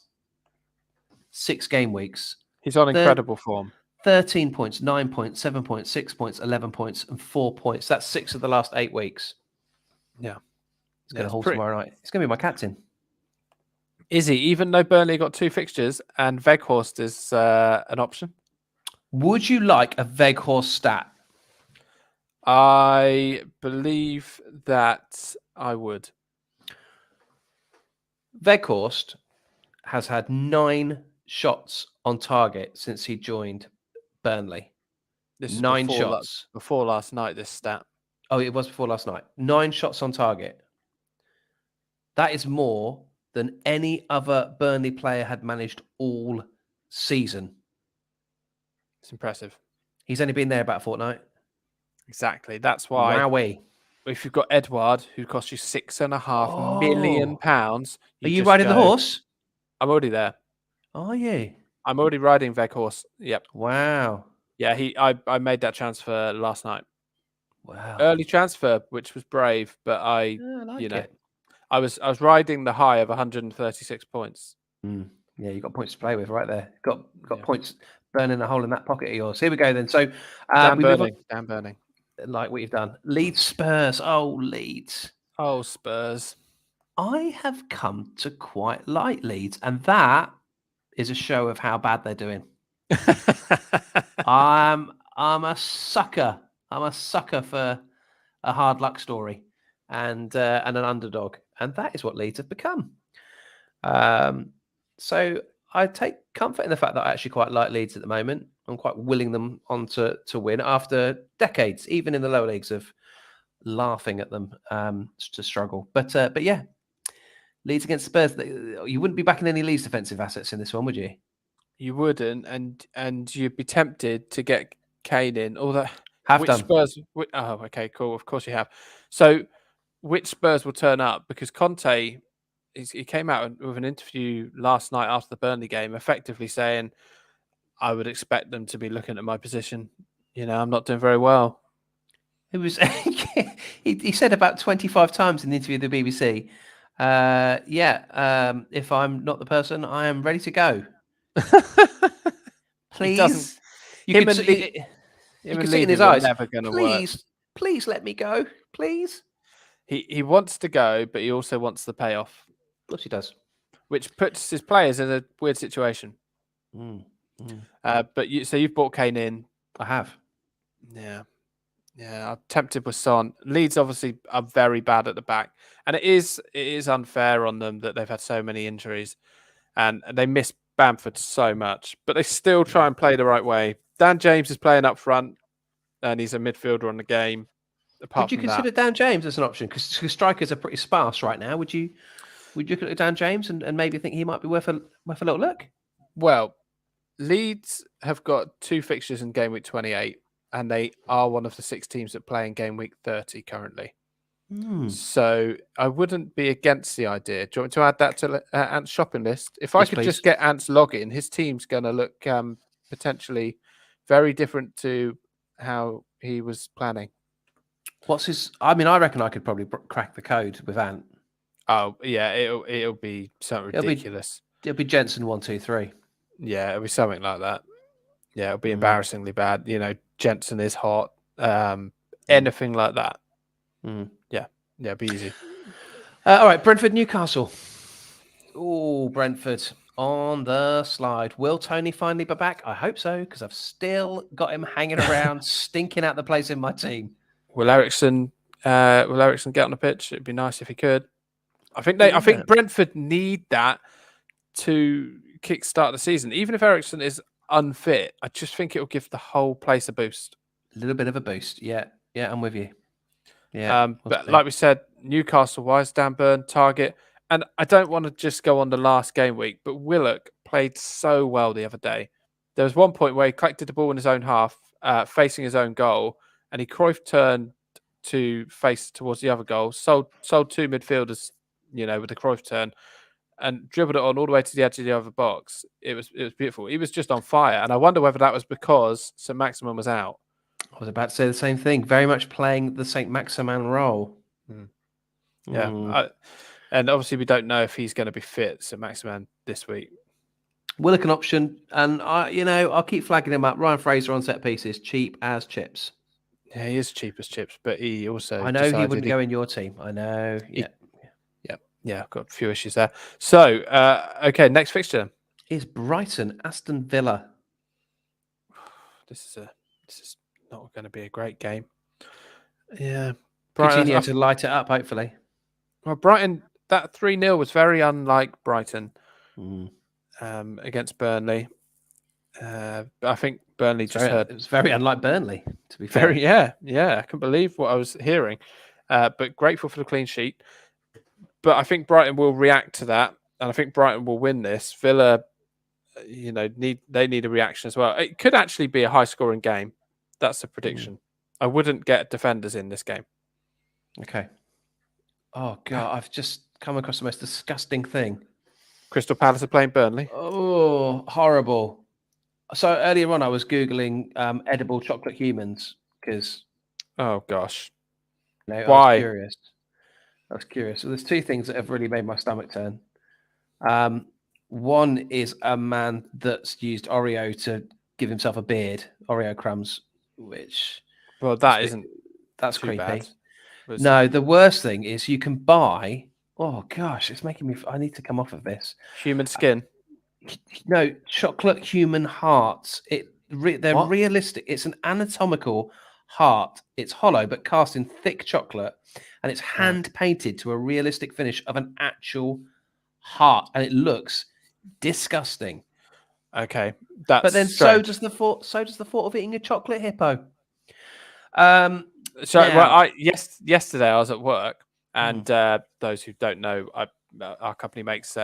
B: 6 game weeks,
A: he's on incredible form.
B: 13 points, 9 points, 7 points, 6 points, 11 points, and 4 points. That's 6 of the last 8 weeks.
A: Yeah.
B: He's going to hold tomorrow night. He's going to be my captain.
A: Is he? Even though Burnley got 2 fixtures and Weghorst is an option?
B: Would you like a Weghorst stat?
A: I believe that I would.
B: Weghorst has had 9 shots on target since he joined Burnley.
A: This is
B: 9 shots.
A: Before last night, this stat.
B: Oh, it was before last night. 9 shots on target. That is more than any other Burnley player had managed all season.
A: It's impressive.
B: He's only been there about a fortnight.
A: Exactly. That's why.
B: Wowee.
A: If you've got Edouard, who costs you £6.5 million,
B: are you riding the horse?
A: I'm already there.
B: Are you?
A: I'm already riding Weghorst. Yep.
B: Wow.
A: Yeah, I made that transfer last night.
B: Wow.
A: Early transfer, which was brave, but I was riding the high of 136 points.
B: Yeah, you got points to play with right there. Got points burning a hole in that pocket of yours. Here we go then. So
A: Dan Burning.
B: Like what you've done. Leeds Spurs. Oh, Leeds.
A: Oh, Spurs.
B: I have come to quite like Leeds, and that is a show of how bad they're doing. I'm a sucker. I'm a sucker for a hard luck story and an underdog, and that is what Leeds have become. So I take comfort in the fact that I actually quite like Leeds at the moment. I'm quite willing them on to win after decades, even in the lower leagues, of laughing at them to struggle. But yeah, Leeds against Spurs. You wouldn't be backing any Leeds defensive assets in this one, would you?
A: You wouldn't, and you'd be tempted to get Kane in. Although
B: Have
A: which
B: done.
A: Spurs? Oh, okay, cool. Of course you have. So, which Spurs will turn up? Because Conte, he came out with an interview last night after the Burnley game, effectively saying, "I would expect them to be looking at my position. I'm not doing very well."
B: It was he said about 25 times in the interview with the BBC. If I'm not the person, I am ready to go. Please, you
A: him
B: could
A: and
B: see,
A: him
B: you
A: and
B: could see in his
A: Levy were
B: eyes.
A: never going to work.
B: Please let me go, please.
A: He wants to go, but he also wants the payoff,
B: Of course he does.
A: which puts his players in a weird situation. But you've brought Kane in.
B: I have.
A: Yeah. I'm tempted with Son. Leeds obviously are very bad at the back, and it is unfair on them that they've had so many injuries, and they miss Bamford so much, but they still try and play the right way. Dan James is playing up front, and he's a midfielder on the game.
B: Would you consider Dan James as an option? Because strikers are pretty sparse right now. Would you look at Dan James and maybe think he might be worth a little look?
A: Well, Leeds have got 2 fixtures in game week 28. And they are one of the 6 teams that play in game week 30 currently. So I wouldn't be against the idea. Do you want me to add that to Ant's shopping list? If I could just get Ant's login, his team's going to look potentially very different to how he was planning.
B: What's his? I mean, I reckon I could probably crack the code with Ant.
A: Oh yeah, it'll be something ridiculous.
B: It'll be Jensen 1, 2, 3.
A: Yeah, it'll be something like that. Yeah, it'll be embarrassingly bad. Jensen is hot. Anything like that. Yeah, it'll be easy.
B: All right, Brentford, Newcastle. Oh, Brentford on the slide. Will Tony finally be back? I hope so, because I've still got him hanging around, stinking out the place in my team.
A: Will Ericsson get on the pitch? It'd be nice if he could. I think Brentford need that to kickstart the season. Even if Ericsson is unfit, I just think it'll give the whole place a boost.
B: A little bit of a boost. Yeah, I'm with you. Yeah.
A: But like we said, Newcastle wise, Dan Burn, target. And I don't want to just go on the last game week, but Willock played so well the other day. There was one point where he collected the ball in his own half, facing his own goal, and he Cruyff turned to face towards the other goal, sold 2 midfielders, with the Cruyff turn, and dribbled it on all the way to the edge of the other box. It was beautiful. He was just on fire, and I wonder whether that was because St. Maximin was out.
B: I was about to say the same thing. Very much playing the St. Maximin role.
A: Yeah, and obviously we don't know if he's going to be fit, St. Maximin, this week.
B: Willock an option, and I'll keep flagging him up. Ryan Fraser on set pieces, cheap as chips.
A: Yeah, he is cheap as chips, but he also
B: I know he wouldn't go in your team. I know.
A: Yeah, I've got a few issues there. So, okay, next fixture
B: is Brighton, Aston Villa.
A: This is not going to be a great game. Yeah,
B: Continue to light it up, hopefully.
A: Well, Brighton, that 3-0 was very unlike Brighton against Burnley. I think Burnley
B: it was very unlike Burnley, to be fair.
A: Yeah. I couldn't believe what I was hearing. But grateful for the clean sheet. But I think Brighton will react to that, and I think Brighton will win this. Villa, need a reaction as well. It could actually be a high-scoring game. That's a prediction. I wouldn't get defenders in this game.
B: Okay. Oh God, I've just come across the most disgusting thing.
A: Crystal Palace are playing Burnley.
B: Oh, horrible. So earlier on, I was Googling edible chocolate humans because.
A: Oh gosh.
B: Why? I was curious. So there's 2 things that have really made my stomach turn. One is a man that's used Oreo to give himself a beard, Oreo crumbs, which.
A: Well, that's
B: creepy.
A: Bad.
B: No, the worst thing is you can buy. Oh gosh, it's making me. I need to come off of this.
A: Human skin.
B: No, chocolate human hearts. they're
A: What?
B: realistic. It's an anatomical heart. It's hollow but cast in thick chocolate, and it's hand painted to a realistic finish of an actual heart, and it looks disgusting.
A: Okay, that's
B: But then
A: strange.
B: so does the thought of eating a chocolate hippo.
A: So,
B: now-
A: yesterday I was at work, and those who don't know, our company makes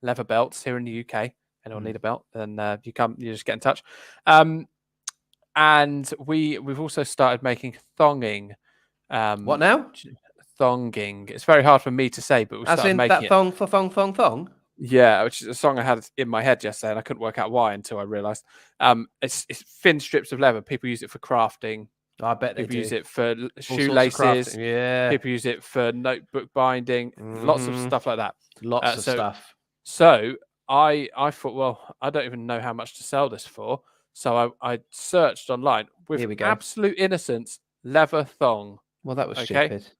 A: leather belts here in the UK. Anyone need a belt? Then you just get in touch. And we've also started making thonging.
B: What now?
A: Thonging. It's very hard for me to say, but we
B: As
A: started
B: in
A: making
B: that
A: it.
B: thong for thong?
A: Yeah, which is a song I had in my head yesterday, and I couldn't work out why until I realised. It's thin strips of leather. People use it for crafting.
B: I bet they
A: People
B: do.
A: use it for
B: All sorts of
A: shoelaces.
B: crafting, yeah.
A: People use it for notebook binding. Lots of stuff like that.
B: Lots of stuff.
A: So I thought, well, I don't even know how much to sell this for. So I searched online with
B: Here we go.
A: absolute innocence, leather thong.
B: Well, that was
A: Okay.
B: stupid.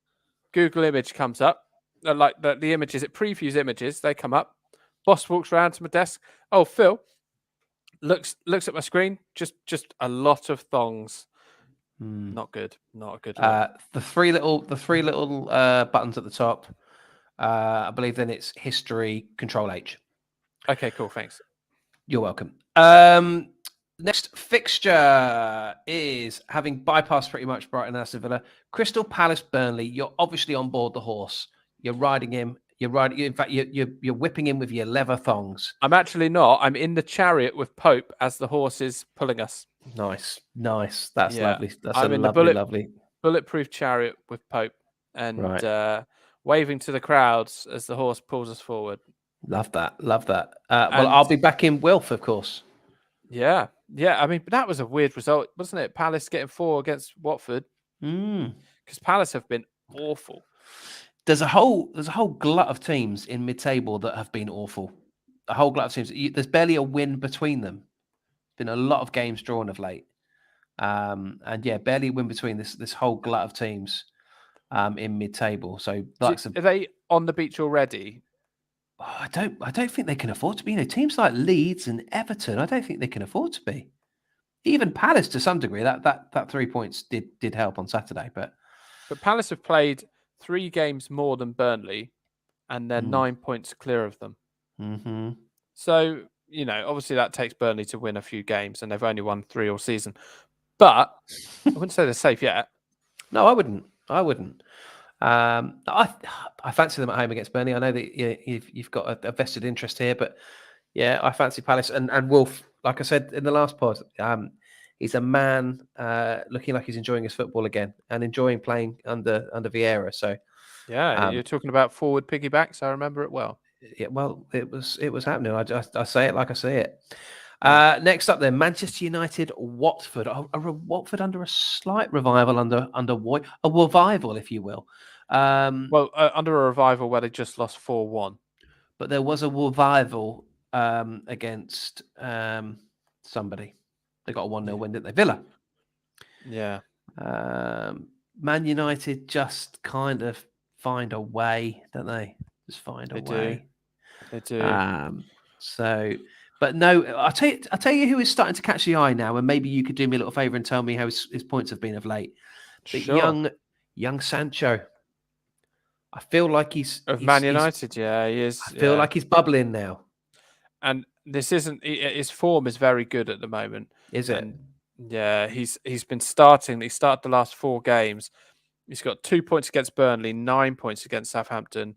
A: Google image comes up. Like the images, it previews images. They come up. Boss walks around to my desk. Oh, Phil looks at my screen. Just a lot of thongs. Not good. Not a good look.
B: The three little buttons at the top. I believe then it's history, Control H.
A: Okay, cool. Thanks.
B: You're welcome. Next fixture is, having bypassed pretty much Brighton and Aston Villa, Crystal Palace, Burnley. You're obviously on board the horse. You're riding him. In fact, you're whipping him with your leather thongs.
A: I'm actually not. I'm in the chariot with Pope as the horse is pulling us.
B: Nice. That's
A: Yeah.
B: lovely. That's
A: I'm
B: a
A: in
B: lovely,
A: the
B: lovely.
A: bulletproof chariot with Pope and
B: Right.
A: waving to the crowds as the horse pulls us forward.
B: Love that. Well, I'll be back in Wilf, of course.
A: Yeah. I mean, that was a weird result, wasn't it? Palace getting 4 against Watford because Palace have been awful.
B: There's a whole glut of teams in mid-table that have been awful. A whole glut of teams. There's barely a win between them. Been a lot of games drawn of late, and yeah, barely a win between this whole glut of teams in mid-table. So
A: Are they on the beach already?
B: I don't think they can afford to be. Teams like Leeds and Everton, I don't think they can afford to be. Even Palace, to some degree, that 3 points did help on Saturday, but
A: Palace have played 3 games more than Burnley, and they're 9 points clear of them.
B: Mm-hmm.
A: So obviously that takes Burnley to win a few games, and they've only won 3 all season. But I wouldn't say they're safe yet.
B: No, I wouldn't. I fancy them at home against Burnley. I know that you've got a vested interest here, but yeah, I fancy Palace and Wolf. Like I said in the last pod, he's a man looking like he's enjoying his football again and enjoying playing under Vieira. So
A: yeah, you're talking about forward piggybacks. I remember it well.
B: Yeah, well, it was happening. I say it like I say it. Next up, then, Manchester United, Watford. Watford under a slight revival under a revival, if you will.
A: Under a revival where they just lost 4-1.
B: But there was a revival against somebody. They got a 1-0 win, didn't they? Villa.
A: Yeah.
B: Man United just kind of find a way, don't they? Just find a way.
A: They do.
B: But no, I'll tell you who is starting to catch the eye now, and maybe you could do me a little favour and tell me how his points have been of late.
A: Sure.
B: Young Sancho. I feel like he's
A: Man United. Yeah, he is.
B: I feel like he's bubbling now.
A: And this isn't his form is very good at the moment.
B: Is it?
A: And yeah, he's been starting. He started the last 4 games. He's got 2 points against Burnley, 9 points against Southampton,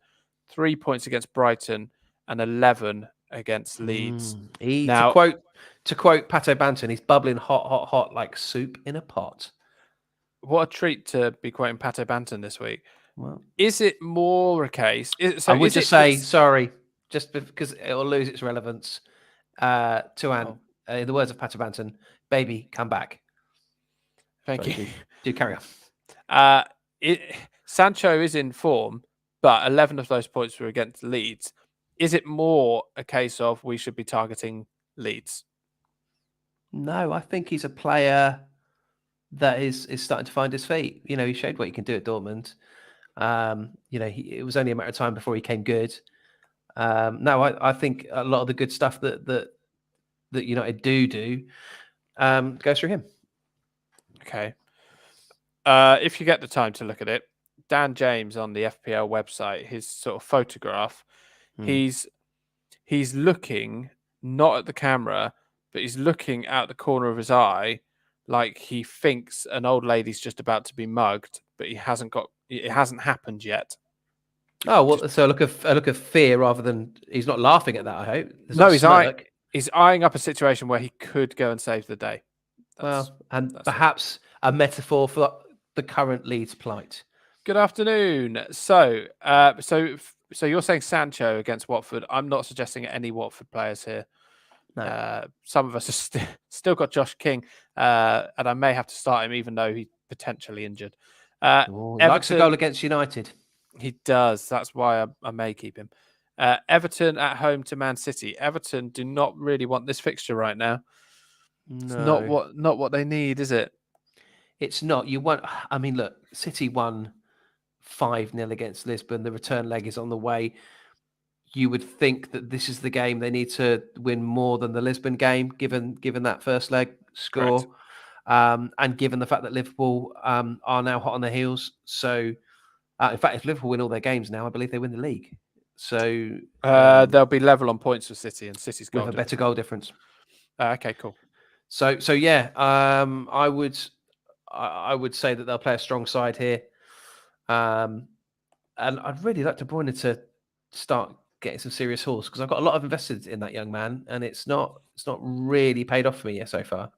A: 3 points against Brighton, and 11 against Leeds.
B: To quote Pato Banton, he's bubbling hot like soup in a pot.
A: What a treat to be quoting Pato Banton this week.
B: Well,
A: is it more a case?
B: I would just say sorry, just because it will lose its relevance. Tuan, in the words of Pato Banton, baby, come back.
A: Thank you.
B: Do carry on.
A: Sancho is in form, but 11 of those points were against Leeds. Is it more a case of we should be targeting Leeds?
B: No, I think he's a player that is starting to find his feet. He showed what he can do at Dortmund. It was only a matter of time before he came good. I think a lot of the good stuff that United do goes through him.
A: Okay. If you get the time to look at it, Dan James on the FPL website, his sort of photograph, he's looking not at the camera, but he's looking out the corner of his eye like he thinks an old lady's just about to be mugged, but it hasn't happened yet.
B: Oh well, so a look of fear rather than he's not laughing at that. I hope. There's
A: No,
B: not a
A: he's eyeing up a situation where he could go and save the day. That's
B: perhaps a metaphor for the current Leeds plight.
A: Good afternoon. So you're saying Sancho against Watford. I'm not suggesting any Watford players here.
B: No.
A: Some of us have still got Josh King, and I may have to start him even though he's potentially injured.
B: He likes a goal against United.
A: He does. That's why I may keep him. Everton at home to Man City. Everton do not really want this fixture right now.
B: No.
A: It's not what they need, is it?
B: It's not. You want. I mean, look, City won 5-0 against Lisbon. The return leg is on the way. You would think that this is the game they need to win more than the Lisbon game, given that first leg score, and given the fact that Liverpool are now hot on their heels. So, in fact, if Liverpool win all their games now, I believe they win the league. So
A: they'll be level on points with City, and City's got
B: with a better goal difference.
A: Okay, cool.
B: So yeah, I would say that they'll play a strong side here, and I'd really like De Bruyne to start getting some serious horse because I've got a lot of invested in that young man, and it's not really paid off for me yet so far.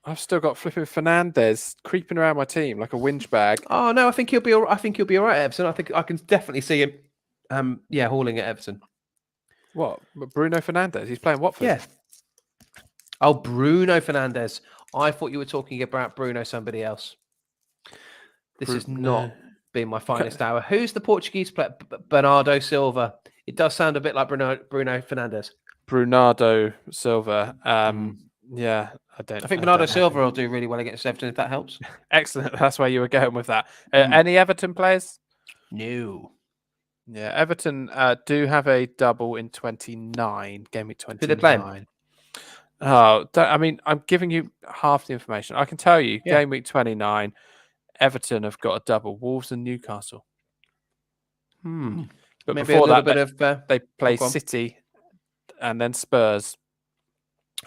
A: I've still got flipping Fernandez creeping around my team like a whinge bag.
B: Oh no, I think he'll be all right at Everton. I think I can definitely see him. Hauling at Everton.
A: What? Bruno Fernandes? He's playing Watford.
B: Yeah. Oh, Bruno Fernandes. I thought you were talking about Bruno somebody else. This has not been my finest hour. Who's the Portuguese player? Bernardo Silva. It does sound a bit like Bruno Fernandes.
A: Bernardo Silva. Yeah,
B: I think Bernardo Silva will do really well against Everton if that helps.
A: Excellent. That's where you were going with that. Any Everton players?
B: No.
A: Yeah, Everton do have a double in 29, game week 29.
B: Who they playing?
A: Oh, I'm giving you half the information. I can tell you, game week 29, Everton have got a double. Wolves and Newcastle. But
B: maybe
A: before
B: a
A: that,
B: bit
A: they play City and then Spurs.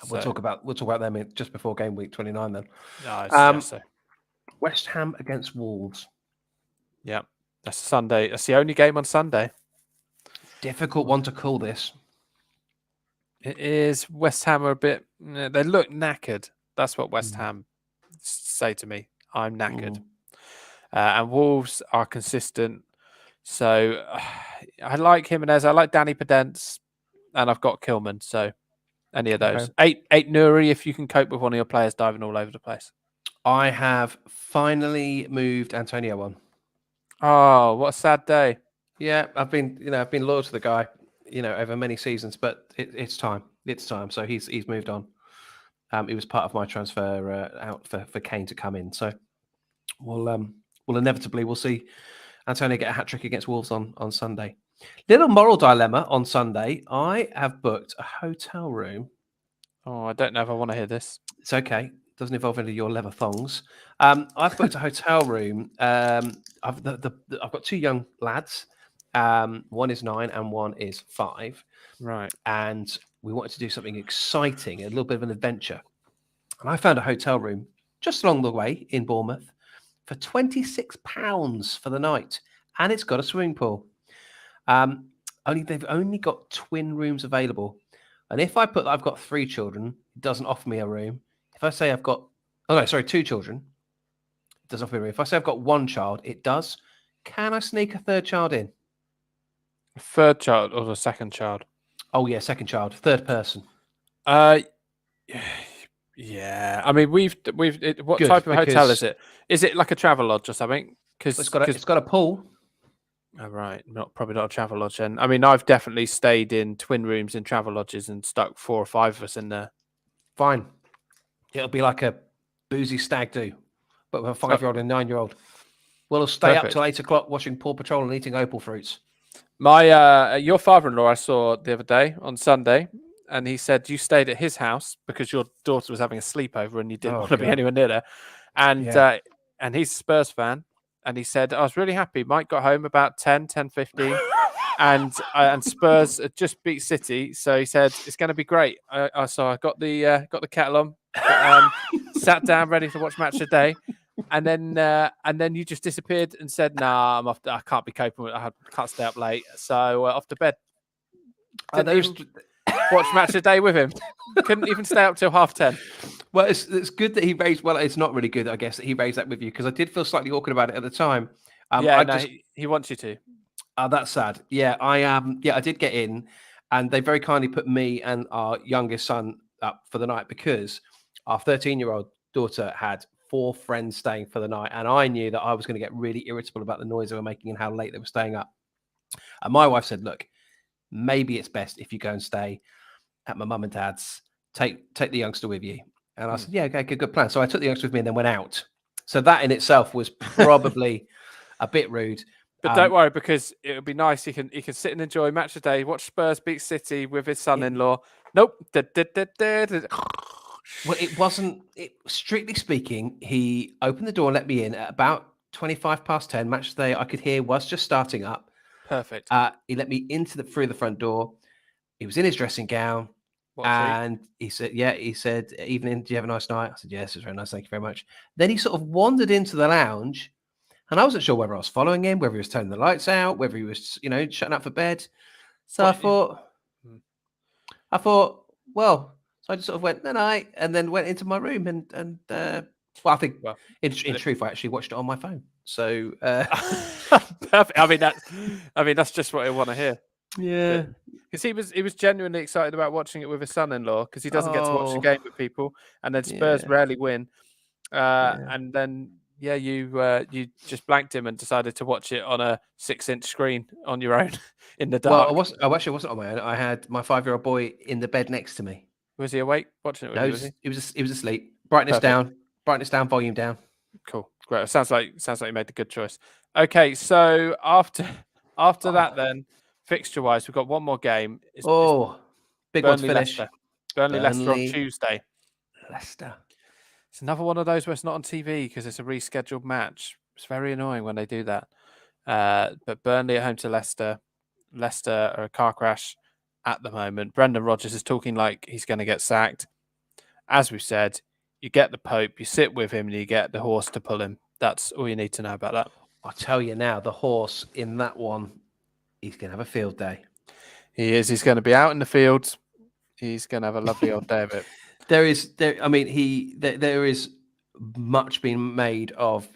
B: We'll talk about them just before game week 29 then.
A: So.
B: West Ham against Wolves.
A: Yeah, that's Sunday. That's the only game on Sunday.
B: Difficult one to call this.
A: It is. West Ham are a bit. They look knackered. That's what West Ham say to me. I'm knackered. And Wolves are consistent. So I like Jimenez. I like Danny Podence, and I've got Kilman. So any of those. Okay. 8 Nuri if you can cope with one of your players diving all over the place.
B: I have finally moved Antonio on.
A: Oh, what a sad day.
B: Yeah, I've been loyal to the guy, over many seasons, but it's time. It's time. So he's moved on. He was part of my transfer out for Kane to come in. So we'll inevitably see Antonio get a hat-trick against Wolves on Sunday. Little moral dilemma on Sunday. I have booked a hotel room.
A: Oh, I don't know if I want to hear this.
B: It's okay. It doesn't involve any of your leather thongs. I've booked a hotel room. I've got 2 young lads. One is 9 and one is 5.
A: Right.
B: And we wanted to do something exciting, a little bit of an adventure. And I found a hotel room just along the way in Bournemouth for £26 for the night. And it's got a swimming pool. They've only got twin rooms available. And if I put that I've got 3 children, it doesn't offer me a room. If I say I've got 2 children, it doesn't offer me a room. If I say I've got 1 child, it does. Can I sneak a 3rd child in?
A: A 3rd child or the 2nd child?
B: Oh yeah, 2nd child, 3rd person.
A: Yeah. I mean, what
B: Good,
A: type of hotel is it? Is it like a travel lodge or something? Because
B: it's got a pool.
A: Oh, right. Probably not a travel lodge then. I mean, I've definitely stayed in twin rooms in travel lodges and stuck 4 or 5 of us in there.
B: Fine. It'll be like a boozy stag do, but with a 5-year-old and 9-year-old. We'll stay up till 8 o'clock watching Paw Patrol and eating opal fruits.
A: My your father-in-law I saw the other day on Sunday. and he said you stayed at his house because your daughter was having a sleepover and you didn't
B: Oh,
A: want to be
B: God.
A: anywhere near there. And
B: Yeah.
A: and he's a Spurs fan, and he said I was really happy. Mike got home about 10:15. And Spurs had just beat City, so he said it's going to be great. So I got the kettle on, sat down ready to watch Match of the Day, and then you just disappeared and said, "Nah, I'm off. I can't be coping with it. I can't stay up late." So off to bed. Didn't even watch Match of the Day with him. Couldn't even stay up till 10:30.
B: Well, it's good that he raised. Well, it's not really good, I guess, that he raised that with you because I did feel slightly awkward about it at the time.
A: He wants you to.
B: Oh, that's sad. Yeah, I did get in, and they very kindly put me and our youngest son up for the night because our 13-year-old daughter had 4 friends staying for the night, and I knew that I was going to get really irritable about the noise they were making and how late they were staying up. And my wife said, "Look, maybe it's best if you go and stay at my mum and dad's. Take the youngster with you." And I said, "Yeah, okay, good plan." So I took the youngster with me and then went out. So that in itself was probably a bit rude.
A: But don't worry, because it would be nice. He can sit and enjoy Match of the Day, watch Spurs beat City with his son-in-law. Nope.
B: Well, it wasn't. Strictly speaking, he opened the door and let me in at about 10:25. Match of the Day I could hear was just starting up.
A: Perfect.
B: He let me through the front door. He was in his dressing gown. And he said, "Evening, do you have a nice night?" I said, "Yes, it was very nice. Thank you very much." Then he sort of wandered into the lounge. And I wasn't sure whether I was following him, whether he was turning the lights out, whether he was, shutting up for bed. So I thought, well, so I just sort of went, night, and then went into my room. And I think, in truth, I actually watched it on my phone. So
A: perfect. I mean, that's just what I want to hear.
B: Yeah,
A: because he was genuinely excited about watching it with his son-in-law because he doesn't get to watch the game with people, and then Spurs rarely win. And then. Yeah, you just blanked him and decided to watch it on a 6-inch screen on your own in the dark.
B: Well, I wasn't on my own. I had my 5-year-old boy in the bed next to me.
A: Was he awake watching it?
B: No, he was asleep. Brightness down, volume down.
A: Cool, great. Sounds like you made a good choice. Okay, so after that, then fixture-wise, we've got one more game.
B: It's big one's finished.
A: Burnley Leicester on Tuesday.
B: Leicester.
A: It's another one of those where it's not on TV because it's a rescheduled match. It's very annoying when they do that. But Burnley at home to Leicester. Leicester are a car crash at the moment. Brendan Rodgers is talking like he's going to get sacked. As we've said, you get the Pope, you sit with him, and you get the horse to pull him. That's all you need to know about that.
B: I'll tell you now, the horse in that one, he's going to have a field day.
A: He is. He's going to be out in the fields. He's going to have a lovely old day of it.
B: There is much being made of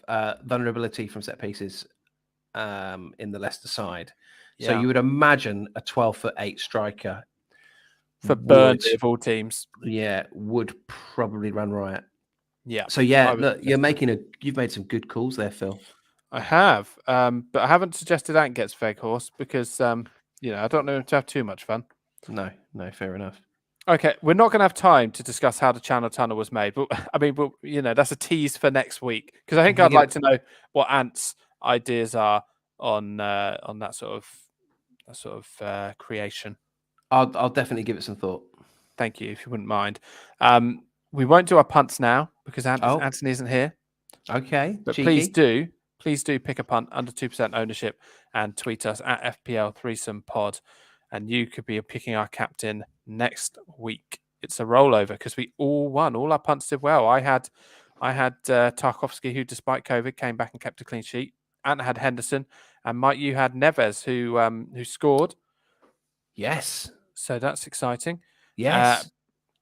B: vulnerability from set pieces in the Leicester side. Yeah. So you would imagine a 12'8" striker
A: for Burnley of all teams,
B: would probably run riot.
A: Yeah.
B: So look, you've made some good calls there, Phil.
A: I have, but I haven't suggested Ant gets fake horse because I don't know to have too much fun.
B: No, fair enough.
A: Okay, we're not going to have time to discuss how the Channel Tunnel was made, but that's a tease for next week because I think I'd like to know what Ant's ideas are on that sort of creation.
B: I'll definitely give it some thought.
A: Thank you, if you wouldn't mind. We won't do our punts now because Anthony isn't here.
B: Okay,
A: but
B: cheeky.
A: please do pick a punt under 2% ownership and tweet us at FPL Threesome Pod, and you could be picking our captain next week. It's a rollover because we all won. All our punts did well. I had Tarkowski, who despite COVID came back and kept a clean sheet. Ant had Henderson, and Mike, you had Neves, who scored.
B: Yes.
A: So that's exciting.
B: Yes.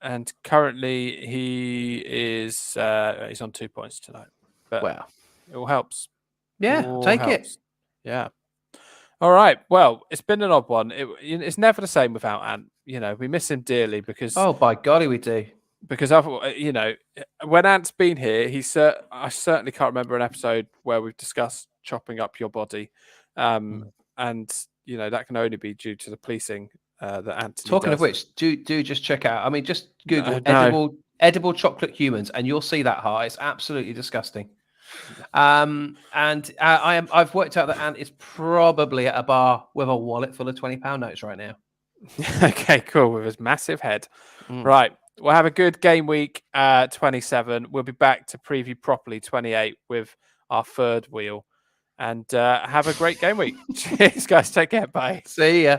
A: And currently he is he's on 2 points tonight. But it all helps.
B: Yeah, take it.
A: Yeah. All right. Well, it's been an odd one. It's never the same without Ant. We miss him dearly because.
B: Oh, by golly, we do.
A: Because when Ant's been here, I certainly can't remember an episode where we've discussed chopping up your body, and that can only be due to the policing that Anthony.
B: Talking
A: does.
B: Of which, do just check out. I mean, just Google edible chocolate humans, and you'll see that heart. It's absolutely disgusting. And I've worked out that Ant is probably at a bar with a wallet full of £20 notes right now.
A: Okay, cool. With his massive head.
B: Mm.
A: Right. We'll have a good game week 27. We'll be back to preview properly 28 with our third wheel. And have a great game week. Cheers, guys. Take care. Bye.
B: See ya.